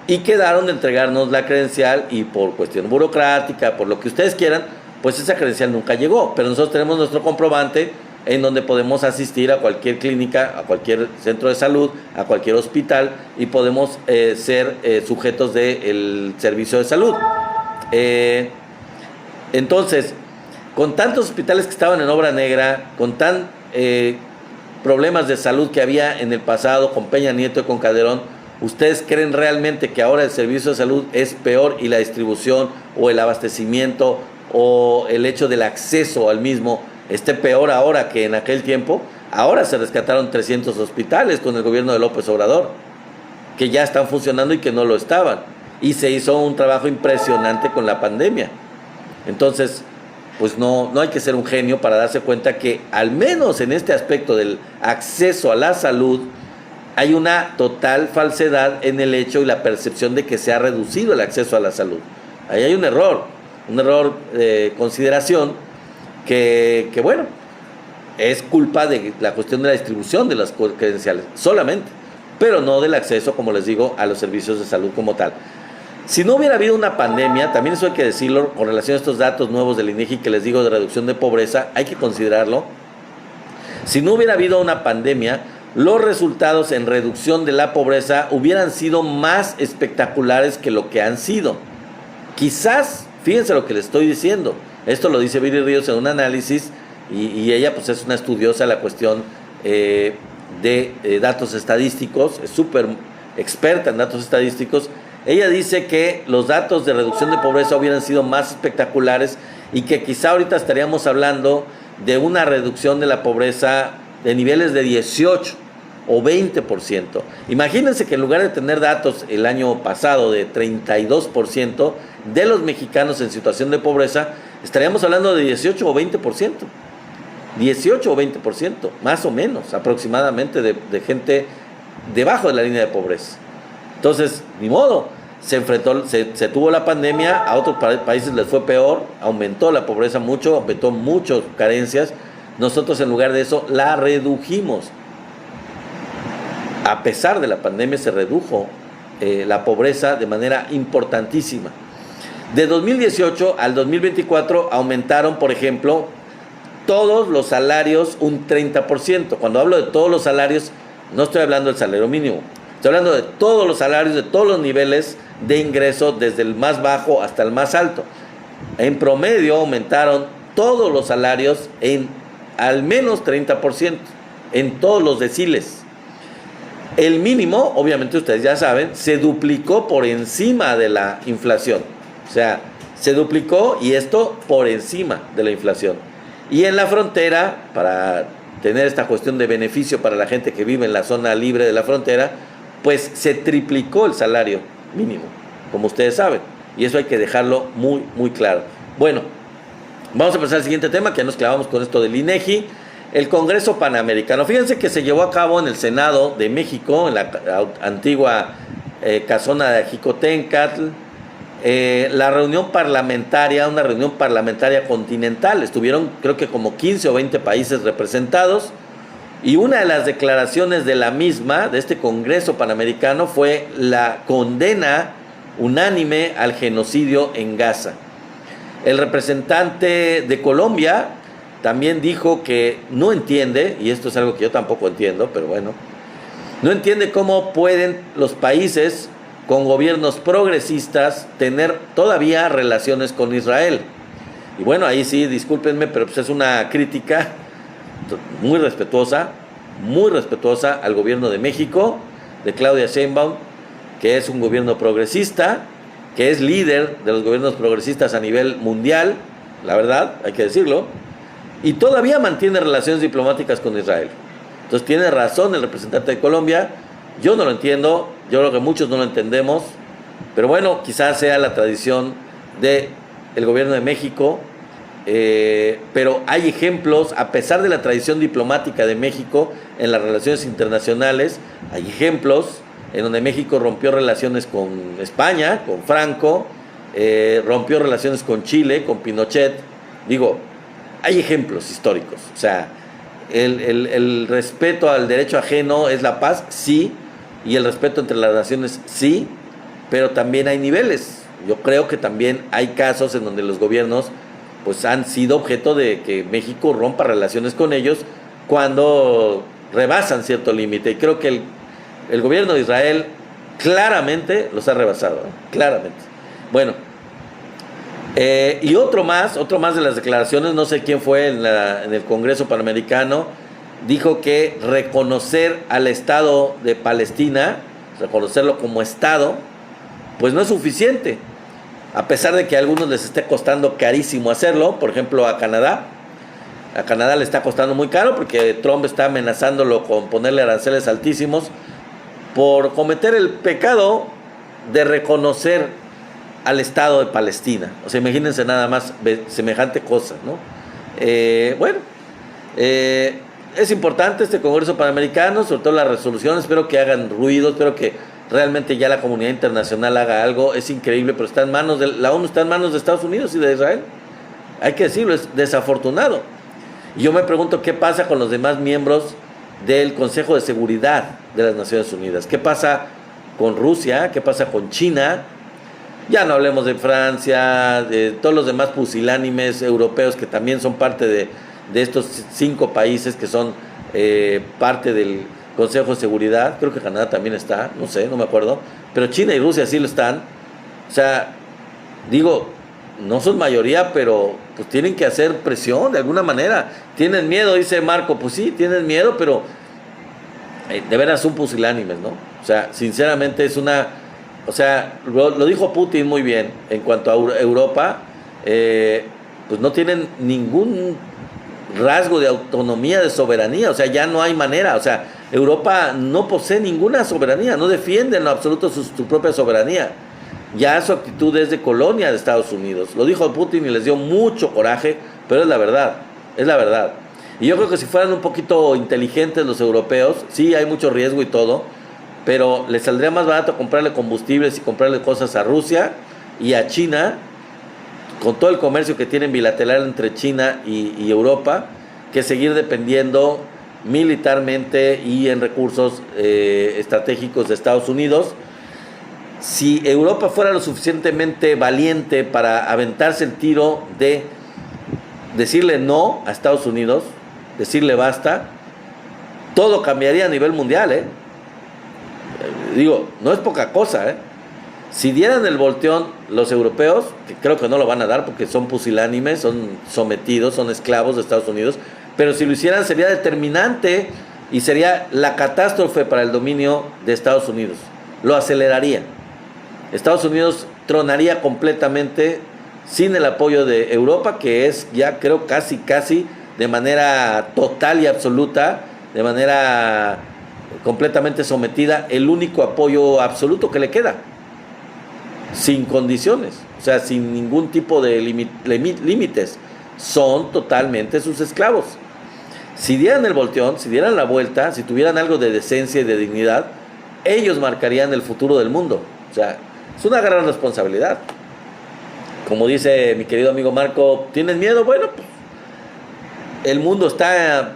y quedaron de entregarnos la credencial, y por cuestión burocrática, por lo que ustedes quieran, pues esa credencial nunca llegó. Pero nosotros tenemos nuestro comprobante en donde podemos asistir a cualquier clínica, a cualquier centro de salud, a cualquier hospital, y podemos ser sujetos del servicio de salud. Entonces, con tantos hospitales que estaban en obra negra, con problemas de salud que había en el pasado con Peña Nieto y con Calderón, ¿ustedes creen realmente que ahora el servicio de salud es peor, y la distribución o el abastecimiento o el hecho del acceso al mismo esté peor ahora que en aquel tiempo? Ahora se rescataron 300 hospitales con el gobierno de López Obrador, que ya están funcionando y que no lo estaban, y se hizo un trabajo impresionante con la pandemia. Entonces, pues no hay que ser un genio para darse cuenta que al menos en este aspecto del acceso a la salud hay una total falsedad en el hecho y la percepción de que se ha reducido el acceso a la salud. Ahí hay un error de consideración que bueno, es culpa de la cuestión de la distribución de las credenciales solamente, pero no del acceso, como les digo, a los servicios de salud como tal. Si no hubiera habido una pandemia, también eso hay que decirlo, con relación a estos datos nuevos del INEGI que les digo de reducción de pobreza, hay que considerarlo. Si no hubiera habido una pandemia, los resultados en reducción de la pobreza hubieran sido más espectaculares que lo que han sido. Quizás, fíjense lo que les estoy diciendo, esto lo dice Viri Ríos en un análisis, y ella pues es una estudiosa de la cuestión de datos estadísticos, es súper experta en datos estadísticos. Ella dice que los datos de reducción de pobreza hubieran sido más espectaculares, y que quizá ahorita estaríamos hablando de una reducción de la pobreza de niveles de 18 o 20%. Imagínense que en lugar de tener datos el año pasado de 32% de los mexicanos en situación de pobreza, estaríamos hablando de 18 o 20%. 18 o 20%, más o menos, aproximadamente, de gente debajo de la línea de pobreza. Entonces, ni modo, se tuvo la pandemia, a otros países les fue peor, aumentó la pobreza mucho, aumentó muchas carencias. Nosotros, en lugar de eso, la redujimos. A pesar de la pandemia, se redujo la pobreza de manera importantísima. De 2018 al 2024 aumentaron, por ejemplo, todos los salarios un 30%. Cuando hablo de todos los salarios, no estoy hablando del salario mínimo. Estoy hablando de todos los salarios, de todos los niveles de ingreso, desde el más bajo hasta el más alto. En promedio aumentaron todos los salarios en al menos 30%, en todos los deciles. El mínimo, obviamente ustedes ya saben, se duplicó por encima de la inflación. O sea, se duplicó y esto por encima de la inflación. Y en la frontera, para tener esta cuestión de beneficio para la gente que vive en la zona libre de la frontera, pues se triplicó el salario mínimo, como ustedes saben. Y eso hay que dejarlo muy, muy claro. Bueno, vamos a pasar al siguiente tema, que nos clavamos con esto del INEGI. El Congreso Panamericano. Fíjense que se llevó a cabo en el Senado de México, en la antigua casona de Jicotencatl, la reunión parlamentaria, una reunión parlamentaria continental. Estuvieron creo que como 15 o 20 países representados, y una de las declaraciones de la misma, de este Congreso Panamericano, fue la condena unánime al genocidio en Gaza. El representante de Colombia también dijo que no entiende, y esto es algo que yo tampoco entiendo, pero bueno, no entiende cómo pueden los países con gobiernos progresistas tener todavía relaciones con Israel. Y bueno, ahí sí, discúlpenme, pero pues es una crítica muy respetuosa al gobierno de México, de Claudia Sheinbaum, que es un gobierno progresista, que es líder de los gobiernos progresistas a nivel mundial, la verdad, hay que decirlo, y todavía mantiene relaciones diplomáticas con Israel. Entonces tiene razón el representante de Colombia. Yo no lo entiendo, yo creo que muchos no lo entendemos, pero bueno, quizás sea la tradición del gobierno de México, pero hay ejemplos, a pesar de la tradición diplomática de México en las relaciones internacionales, hay ejemplos en donde México rompió relaciones con España, con Franco, rompió relaciones con Chile, con Pinochet. Digo, hay ejemplos históricos. O sea, el respeto al derecho ajeno es la paz, sí, y el respeto entre las naciones, sí, pero también hay niveles. Yo creo que también hay casos en donde los gobiernos pues han sido objeto de que México rompa relaciones con ellos cuando rebasan cierto límite, y creo que el gobierno de Israel claramente los ha rebasado, claramente. Bueno, y otro más de las declaraciones, no sé quién fue en el Congreso Panamericano, dijo que reconocer al Estado de Palestina, reconocerlo como Estado, pues no es suficiente, a pesar de que a algunos les esté costando carísimo hacerlo. Por ejemplo, a Canadá le está costando muy caro, porque Trump está amenazándolo con ponerle aranceles altísimos por cometer el pecado de reconocer al Estado de Palestina. O sea, imagínense nada más semejante cosa, ¿no? Es importante este Congreso Panamericano, sobre todo las resoluciones. Espero que hagan ruido, espero que realmente ya la comunidad internacional haga algo. Es increíble, pero está en manos la ONU está en manos de Estados Unidos y de Israel. Hay que decirlo, es desafortunado. Y yo me pregunto qué pasa con los demás miembros del Consejo de Seguridad de las Naciones Unidas. ¿Qué pasa con Rusia? ¿Qué pasa con China? Ya no hablemos de Francia, de todos los demás pusilánimes europeos que también son parte de estos 5 países que son parte del Consejo de Seguridad. Creo que Canadá también está, no sé, no me acuerdo, pero China y Rusia sí lo están. O sea, digo, no son mayoría, pero pues tienen que hacer presión de alguna manera. Tienen miedo, dice Marco. Pues sí, tienen miedo, pero de veras son pusilánimes, ¿no? O sea, sinceramente es una... O sea, lo dijo Putin muy bien en cuanto a Europa, pues no tienen ningún rasgo de autonomía, de soberanía. O sea, ya no hay manera. O sea, Europa no posee ninguna soberanía, no defiende en lo absoluto su propia soberanía. Ya su actitud es de colonia de Estados Unidos. Lo dijo Putin y les dio mucho coraje, pero es la verdad, es la verdad. Y yo creo que si fueran un poquito inteligentes los europeos, sí hay mucho riesgo y todo, pero les saldría más barato comprarle combustibles y comprarle cosas a Rusia y a China, con todo el comercio que tienen bilateral entre China y Europa, que seguir dependiendo militarmente y en recursos estratégicos de Estados Unidos. Si Europa fuera lo suficientemente valiente para aventarse el tiro de decirle no a Estados Unidos, decirle basta, todo cambiaría a nivel mundial, ¿eh? Digo, no es poca cosa, ¿eh? Si dieran el volteón los europeos, que creo que no lo van a dar porque son pusilánimes, son sometidos, son esclavos de Estados Unidos, pero si lo hicieran sería determinante y sería la catástrofe para el dominio de Estados Unidos. Lo aceleraría. Estados Unidos tronaría completamente sin el apoyo de Europa, que es ya creo casi de manera total y absoluta, de manera completamente sometida, el único apoyo absoluto que le queda, sin condiciones, o sea, sin ningún tipo de límites, son totalmente sus esclavos. Si dieran el volteón, si dieran la vuelta, si tuvieran algo de decencia y de dignidad, ellos marcarían el futuro del mundo. O sea, es una gran responsabilidad. Como dice mi querido amigo Marco, ¿tienes miedo? Bueno, pues el mundo está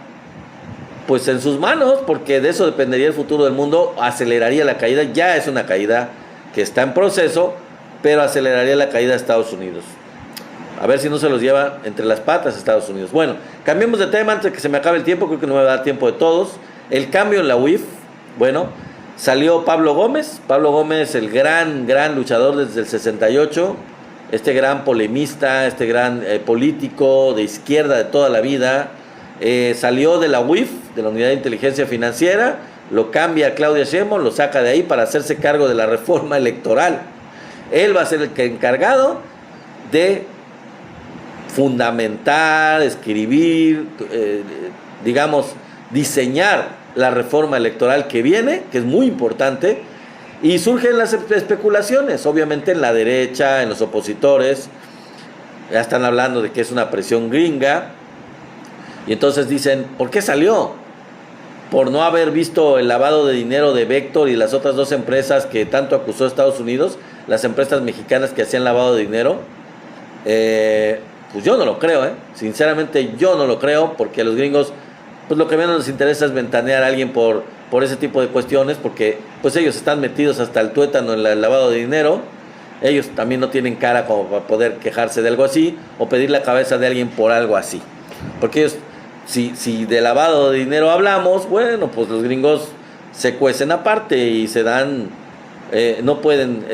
pues en sus manos, porque de eso dependería el futuro del mundo. Aceleraría la caída, ya es una caída que está en proceso, pero aceleraría la caída de Estados Unidos. A ver si no se los lleva entre las patas Estados Unidos. Bueno, cambiemos de tema antes de que se me acabe el tiempo, creo que no me va a dar tiempo de todos. El cambio en la UIF, bueno, salió Pablo Gómez, el gran luchador desde el 68, este gran polemista, este gran político de izquierda de toda la vida, salió de la UIF, de la Unidad de Inteligencia Financiera, lo cambia a Claudia Sheinbaum, lo saca de ahí para hacerse cargo de la reforma electoral. Él va a ser el encargado de fundamentar, escribir, digamos, diseñar la reforma electoral que viene, que es muy importante, y surgen las especulaciones, obviamente en la derecha, en los opositores, ya están hablando de que es una presión gringa, y entonces dicen, ¿por qué salió? Por no haber visto el lavado de dinero de Vector y las otras dos empresas que tanto acusó Estados Unidos, las empresas mexicanas que hacían lavado de dinero. Pues yo no lo creo, sinceramente yo no lo creo, porque a los gringos pues lo que menos les interesa es ventanear a alguien por ese tipo de cuestiones, porque pues ellos están metidos hasta el tuétano en el lavado de dinero. Ellos también no tienen cara como para poder quejarse de algo así o pedir la cabeza de alguien por algo así, porque ellos, si de lavado de dinero hablamos, bueno, pues los gringos se cuecen aparte y se dan, no pueden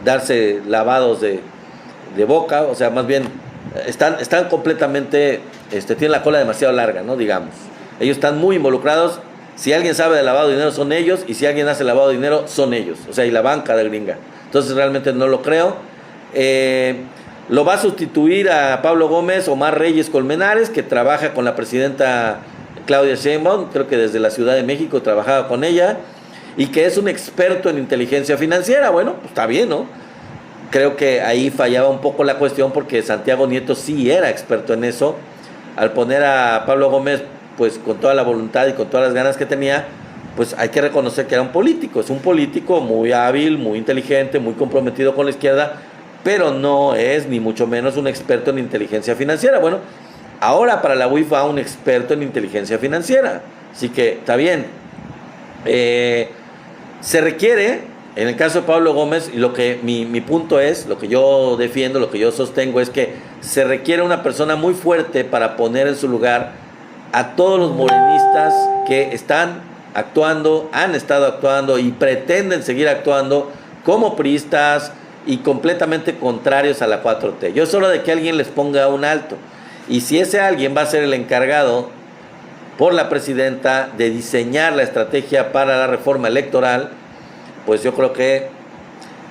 darse lavados de boca, o sea, más bien están completamente, tienen la cola demasiado larga, ¿no? Digamos, ellos están muy involucrados. Si alguien sabe de lavado de dinero son ellos, y si alguien hace lavado de dinero son ellos, o sea, y la banca de gringa. Entonces realmente no lo creo. Lo va a sustituir a Pablo Gómez Omar Reyes Colmenares, que trabaja con la presidenta Claudia Sheinbaum, creo que desde la Ciudad de México trabajaba con ella, y que es un experto en inteligencia financiera. Bueno, pues está bien, ¿no? Creo que ahí fallaba un poco la cuestión, porque Santiago Nieto sí era experto en eso. Al poner a Pablo Gómez, pues con toda la voluntad y con todas las ganas que tenía, pues hay que reconocer que era un político. Es un político muy hábil, muy inteligente, muy comprometido con la izquierda, pero no es ni mucho menos un experto en inteligencia financiera. Bueno, ahora para la UIF va un experto en inteligencia financiera, así que está bien. Se requiere, en el caso de Pablo Gómez, y lo que mi punto es, lo que yo defiendo, lo que yo sostengo, es que se requiere una persona muy fuerte para poner en su lugar a todos los morenistas que están actuando, han estado actuando y pretenden seguir actuando como priistas y completamente contrarios a la 4T. Yo es hora de que alguien les ponga un alto. Y si ese alguien va a ser el encargado por la presidenta de diseñar la estrategia para la reforma electoral, pues yo creo que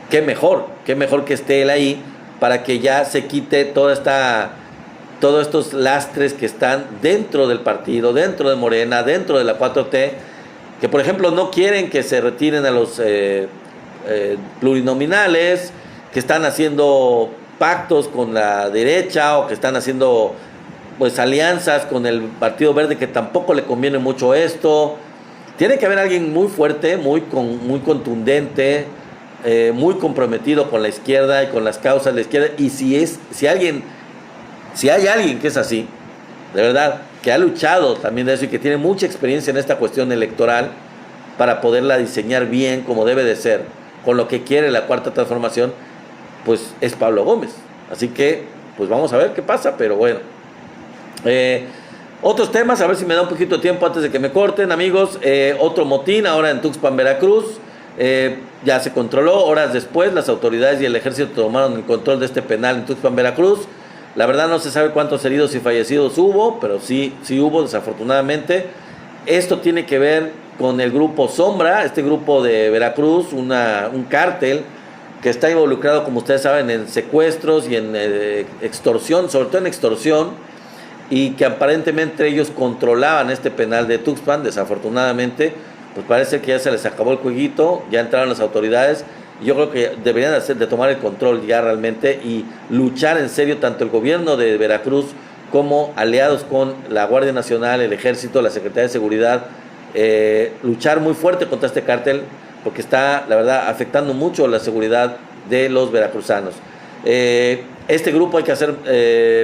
qué mejor que esté él ahí, para que ya se quite todos estos lastres que están dentro del partido, dentro de Morena, dentro de la 4T, que por ejemplo no quieren que se retiren a los plurinominales, que están haciendo pactos con la derecha, o que están haciendo pues alianzas con el Partido Verde, que tampoco le conviene mucho esto. Tiene que haber alguien muy fuerte, muy contundente, muy comprometido con la izquierda y con las causas de la izquierda. Y si hay alguien que es así, de verdad, que ha luchado también de eso y que tiene mucha experiencia en esta cuestión electoral para poderla diseñar bien como debe de ser, con lo que quiere la Cuarta Transformación, pues es Pablo Gómez. Así que, pues vamos a ver qué pasa, pero bueno. Otros temas, a ver si me da un poquito de tiempo antes de que me corten, amigos. Otro motín ahora en Tuxpan, Veracruz. Ya se controló. Horas después, las autoridades y el ejército tomaron el control de este penal en Tuxpan, Veracruz. La verdad no se sabe cuántos heridos y fallecidos hubo, pero sí hubo, desafortunadamente. Esto tiene que ver con el grupo Sombra, este grupo de Veracruz, un cártel que está involucrado, como ustedes saben, en secuestros y en extorsión, sobre todo en extorsión, y que aparentemente ellos controlaban este penal de Tuxpan. Desafortunadamente, pues parece que ya se les acabó el jueguito, ya entraron las autoridades, y yo creo que deberían de tomar el control ya realmente y luchar en serio tanto el gobierno de Veracruz como aliados con la Guardia Nacional, el Ejército, la Secretaría de Seguridad, luchar muy fuerte contra este cártel, porque está, la verdad, afectando mucho la seguridad de los veracruzanos. Este grupo hay que hacer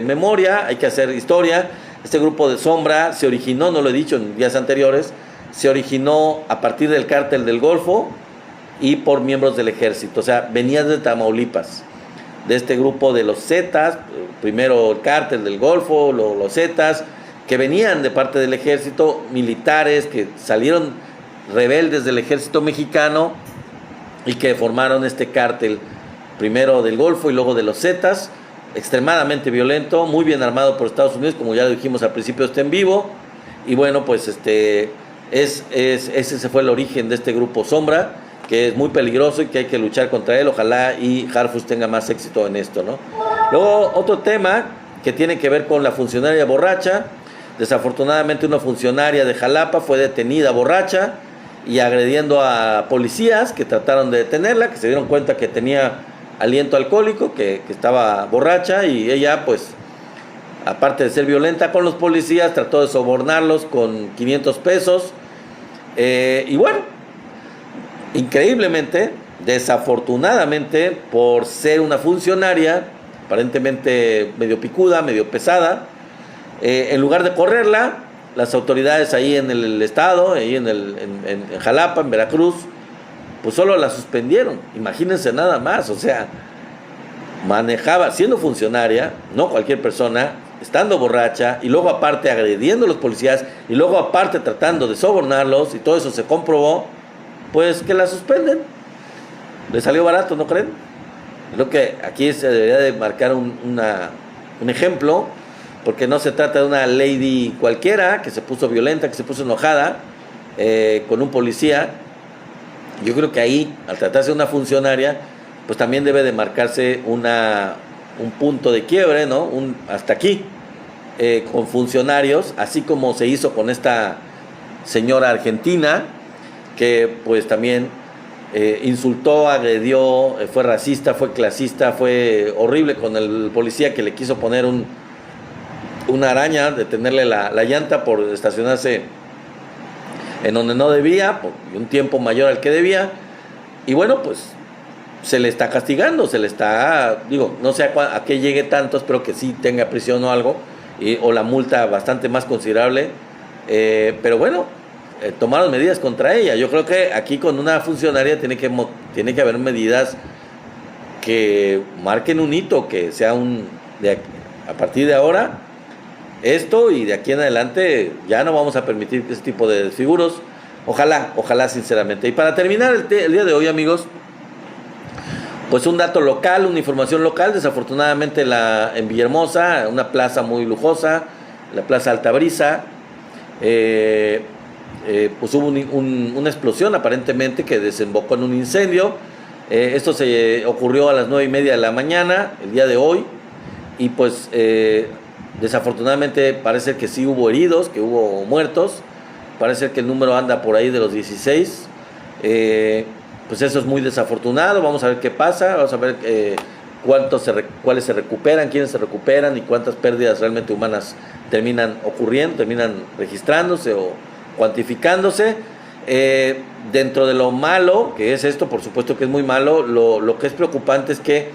memoria, hay que hacer historia. Este grupo de Sombra se originó, no lo he dicho en días anteriores, se originó a partir del cártel del Golfo y por miembros del ejército. O sea, venía de Tamaulipas, de este grupo de los Zetas, primero el cártel del Golfo, los Zetas, que venían de parte del ejército, militares que salieron rebeldes del ejército mexicano y que formaron este cártel, primero del Golfo y luego de los Zetas, extremadamente violento, muy bien armado por Estados Unidos, como ya lo dijimos al principio de este en vivo. Y bueno, pues ese fue el origen de este grupo Sombra, que es muy peligroso y que hay que luchar contra él. Ojalá y Harfuch tenga más éxito en esto, ¿no? Luego, otro tema que tiene que ver con la funcionaria borracha. Desafortunadamente, una funcionaria de Jalapa fue detenida borracha y agrediendo a policías que trataron de detenerla, que se dieron cuenta que tenía aliento alcohólico, que estaba borracha, y ella, pues, aparte de ser violenta con los policías, trató de sobornarlos con 500 pesos. Y bueno, increíblemente, desafortunadamente, por ser una funcionaria aparentemente medio picuda, medio pesada, en lugar de correrla, las autoridades ahí en el estado, ahí en Jalapa, en Veracruz, pues solo la suspendieron. Imagínense nada más, o sea, manejaba, siendo funcionaria, no cualquier persona, estando borracha, y luego aparte agrediendo a los policías, y luego aparte tratando de sobornarlos, y todo eso se comprobó, pues que la suspenden. Le salió barato, ¿no creen? Creo que aquí se debería de marcar un ejemplo, porque no se trata de una lady cualquiera que se puso violenta, que se puso enojada con un policía. Yo creo que ahí, al tratarse de una funcionaria, pues también debe de marcarse un punto de quiebre, ¿no? Hasta aquí, con funcionarios, así como se hizo con esta señora argentina, que pues también insultó, agredió, fue racista, fue clasista, fue horrible con el policía que le quiso poner una araña, detenerle la llanta por estacionarse en donde no debía, por un tiempo mayor al que debía. Y bueno, pues se le está castigando, se le está, no sé a qué llegue tanto, espero que sí tenga prisión o algo, o la multa bastante más considerable, pero bueno, tomaron medidas contra ella. Yo creo que aquí con una funcionaria tiene que haber medidas que marquen un hito, que sea a partir de ahora, esto, y de aquí en adelante ya no vamos a permitir ese tipo de desfiguros. Ojalá sinceramente. Y para terminar el día de hoy, amigos, pues un dato local, una información local. Desafortunadamente en Villahermosa, una plaza muy lujosa, la Plaza Altabrisa, pues hubo una explosión aparentemente que desembocó en un incendio. Esto se ocurrió a las 9:30 de la mañana, el día de hoy, y pues desafortunadamente parece que sí hubo heridos, que hubo muertos. Parece que el número anda por ahí de los 16. Pues eso es muy desafortunado. Vamos a ver qué pasa. Vamos a ver cuáles se recuperan, quiénes se recuperan y cuántas pérdidas realmente humanas terminan ocurriendo, terminan registrándose o cuantificándose. Dentro de lo malo que es esto, por supuesto que es muy malo, lo que es preocupante es que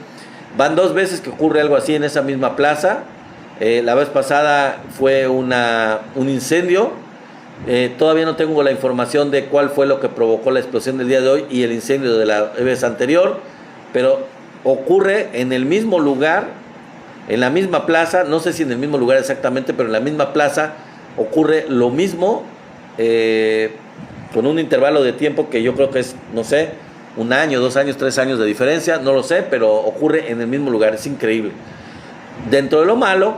van 2 veces que ocurre algo así en esa misma plaza. La vez pasada fue un incendio Todavía no tengo la información de cuál fue lo que provocó la explosión del día de hoy y el incendio de la vez anterior, pero ocurre en el mismo lugar, en la misma plaza, no sé si en el mismo lugar exactamente, pero en la misma plaza ocurre lo mismo, con un intervalo de tiempo que yo creo que es, no sé, 1 año, 2 años, 3 años de diferencia, no lo sé, pero ocurre en el mismo lugar, es increíble. Dentro de lo malo,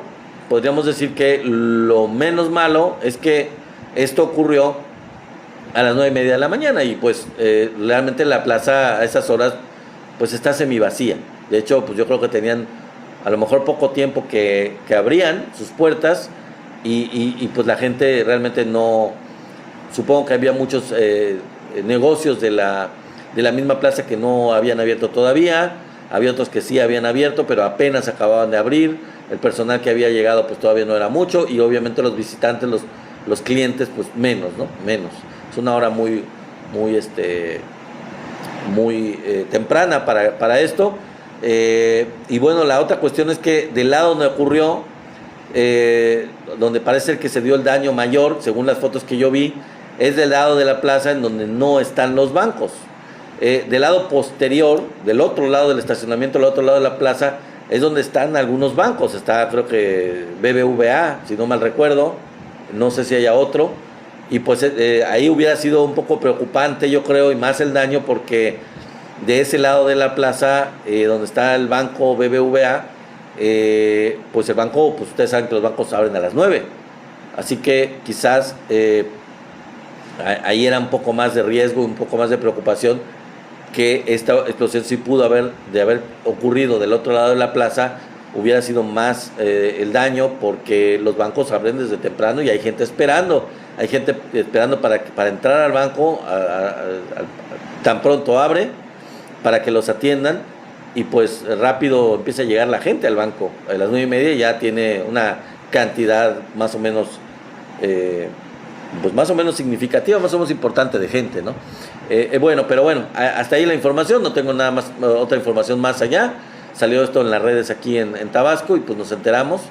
podríamos decir que lo menos malo es que esto ocurrió a las 9:30 de la mañana y pues realmente la plaza a esas horas pues está semi vacía. De hecho, pues yo creo que tenían a lo mejor poco tiempo que abrían sus puertas y pues la gente realmente no, supongo que había muchos negocios de la misma plaza que no habían abierto todavía, había otros que sí habían abierto, pero apenas acababan de abrir, el personal que había llegado pues todavía no era mucho y obviamente los visitantes, los clientes pues menos, ¿no? Menos. Es una hora muy temprana para esto. Y bueno, la otra cuestión es que del lado donde ocurrió, donde parece que se dio el daño mayor, según las fotos que yo vi, es del lado de la plaza en donde no están los bancos. Del lado posterior, del otro lado del estacionamiento, del otro lado de la plaza, es donde están algunos bancos. Está, creo que BBVA, si no mal recuerdo, no sé si haya otro. Y pues ahí hubiera sido un poco preocupante, yo creo, y más el daño, porque de ese lado de la plaza, donde está el banco BBVA, pues el banco, pues ustedes saben que los bancos abren a las 9. Así que quizás ahí era un poco más de riesgo, un poco más de preocupación, que esta explosión sí pudo haber ocurrido del otro lado de la plaza, hubiera sido más el daño, porque los bancos abren desde temprano y hay gente esperando para entrar al banco, tan pronto abre, para que los atiendan y pues rápido empieza a llegar la gente al banco. A las 9:30 ya tiene una cantidad más o menos pues más o menos significativa, más o menos importante de gente, ¿no? Pero bueno, hasta ahí la información, no tengo nada más, otra información más allá. Salió esto en las redes aquí en Tabasco y pues nos enteramos.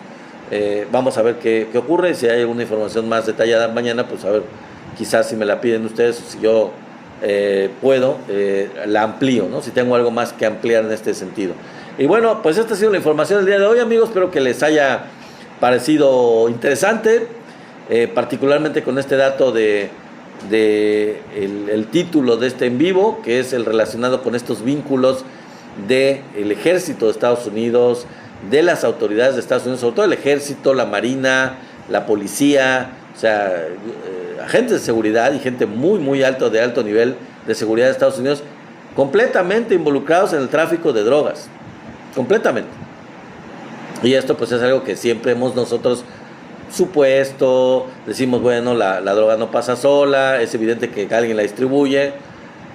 Vamos a ver qué ocurre. Si hay alguna información más detallada mañana, pues a ver, quizás si me la piden ustedes, si yo puedo, la amplío, ¿no? Si tengo algo más que ampliar en este sentido. Y bueno, pues esta ha sido la información del día de hoy, amigos. Espero que les haya parecido interesante, particularmente con este dato el título de este en vivo, que es el relacionado con estos vínculos del ejército de Estados Unidos, de las autoridades de Estados Unidos, sobre todo el ejército, la marina, la policía, o sea, agentes de seguridad y gente muy alto nivel de seguridad de Estados Unidos, completamente involucrados en el tráfico de drogas, completamente. Y esto pues es algo que siempre hemos nosotros supuesto, decimos, bueno, la droga no pasa sola, es evidente que alguien la distribuye,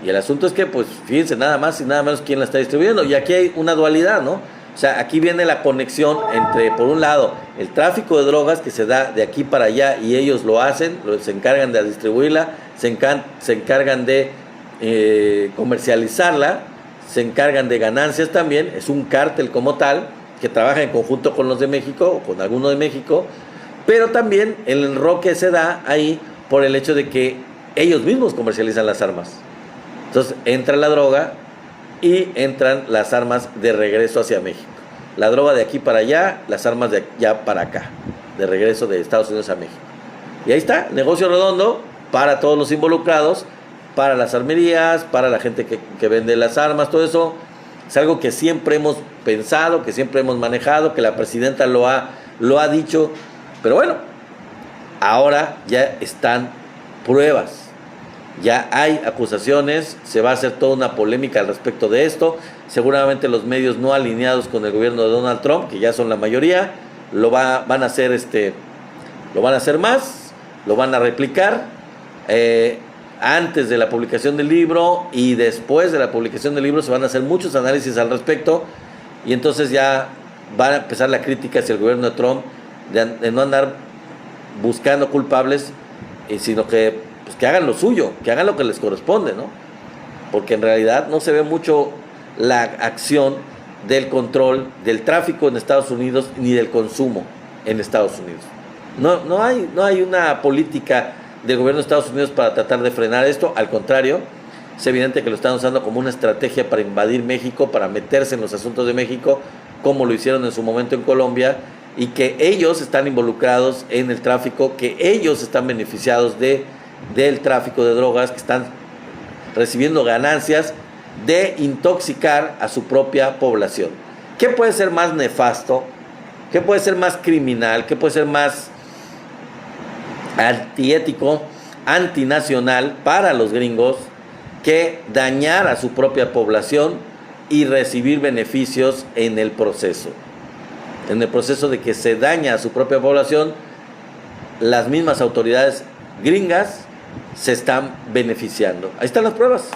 y el asunto es que, pues, fíjense, nada más y nada menos quién la está distribuyendo, y aquí hay una dualidad, ¿no? O sea, aquí viene la conexión entre, por un lado, el tráfico de drogas que se da de aquí para allá y ellos lo hacen, se encargan de distribuirla, se encargan de comercializarla, se encargan de ganancias también, es un cártel como tal, que trabaja en conjunto con los de México o con algunos de México, pero también el enroque se da ahí por el hecho de que ellos mismos comercializan las armas. Entonces entra la droga y entran las armas de regreso hacia México. La droga de aquí para allá, las armas de allá para acá, de regreso de Estados Unidos a México. Y ahí está, negocio redondo para todos los involucrados, para las armerías, para la gente que vende las armas, todo eso es algo que siempre hemos pensado, que siempre hemos manejado, que la presidenta lo ha dicho. Pero bueno, ahora ya están pruebas, ya hay acusaciones, se va a hacer toda una polémica al respecto de esto. Seguramente los medios no alineados con el gobierno de Donald Trump, que ya son la mayoría, van a hacer más, lo van a replicar antes de la publicación del libro y después de la publicación del libro se van a hacer muchos análisis al respecto, y entonces ya va a empezar la crítica hacia el gobierno de Trump de no andar buscando culpables, sino que hagan lo suyo, que hagan lo que les corresponde, ¿no? Porque en realidad no se ve mucho la acción del control del tráfico en Estados Unidos ni del consumo en Estados Unidos. No hay una política del gobierno de Estados Unidos para tratar de frenar esto. Al contrario, es evidente que lo están usando como una estrategia para invadir México, para meterse en los asuntos de México, como lo hicieron en su momento en Colombia, y que ellos están involucrados en el tráfico, que ellos están beneficiados del tráfico de drogas, que están recibiendo ganancias de intoxicar a su propia población. ¿Qué puede ser más nefasto? ¿Qué puede ser más criminal? ¿Qué puede ser más antiético, antinacional para los gringos que dañar a su propia población y recibir beneficios en el proceso? En el proceso de que se daña a su propia población, las mismas autoridades gringas se están beneficiando. Ahí están las pruebas.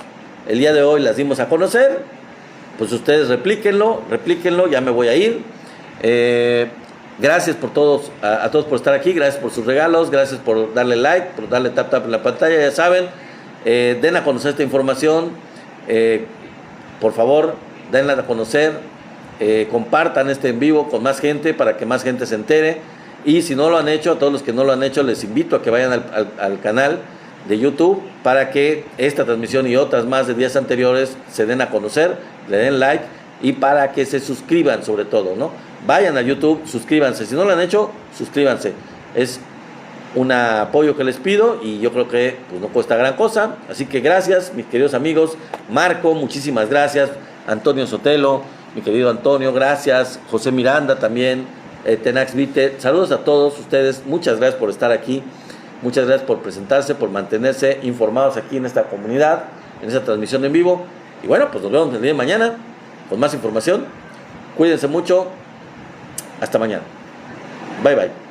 El día de hoy las dimos a conocer. Pues ustedes replíquenlo, ya me voy a ir. Gracias por todos, a todos por estar aquí, gracias por sus regalos, gracias por darle like, por darle tap en la pantalla, ya saben. Den a conocer esta información, por favor, denla a conocer, compartan este en vivo con más gente para que más gente se entere. Y si no lo han hecho, a todos los que no lo han hecho, les invito a que vayan al canal de YouTube para que esta transmisión y otras más de días anteriores se den a conocer, le den like y para que se suscriban sobre todo, ¿no? Vayan a YouTube, suscríbanse. Si no lo han hecho, suscríbanse. Es un apoyo que les pido y yo creo que pues, no cuesta gran cosa. Así que gracias, mis queridos amigos. Marco, muchísimas gracias. Antonio Sotelo, mi querido Antonio, gracias. José Miranda también. Tenax Vite. Saludos a todos ustedes. Muchas gracias por estar aquí. Muchas gracias por presentarse, por mantenerse informados aquí en esta comunidad, en esta transmisión en vivo. Y bueno, pues nos vemos el día de mañana con más información. Cuídense mucho. Hasta mañana. Bye bye.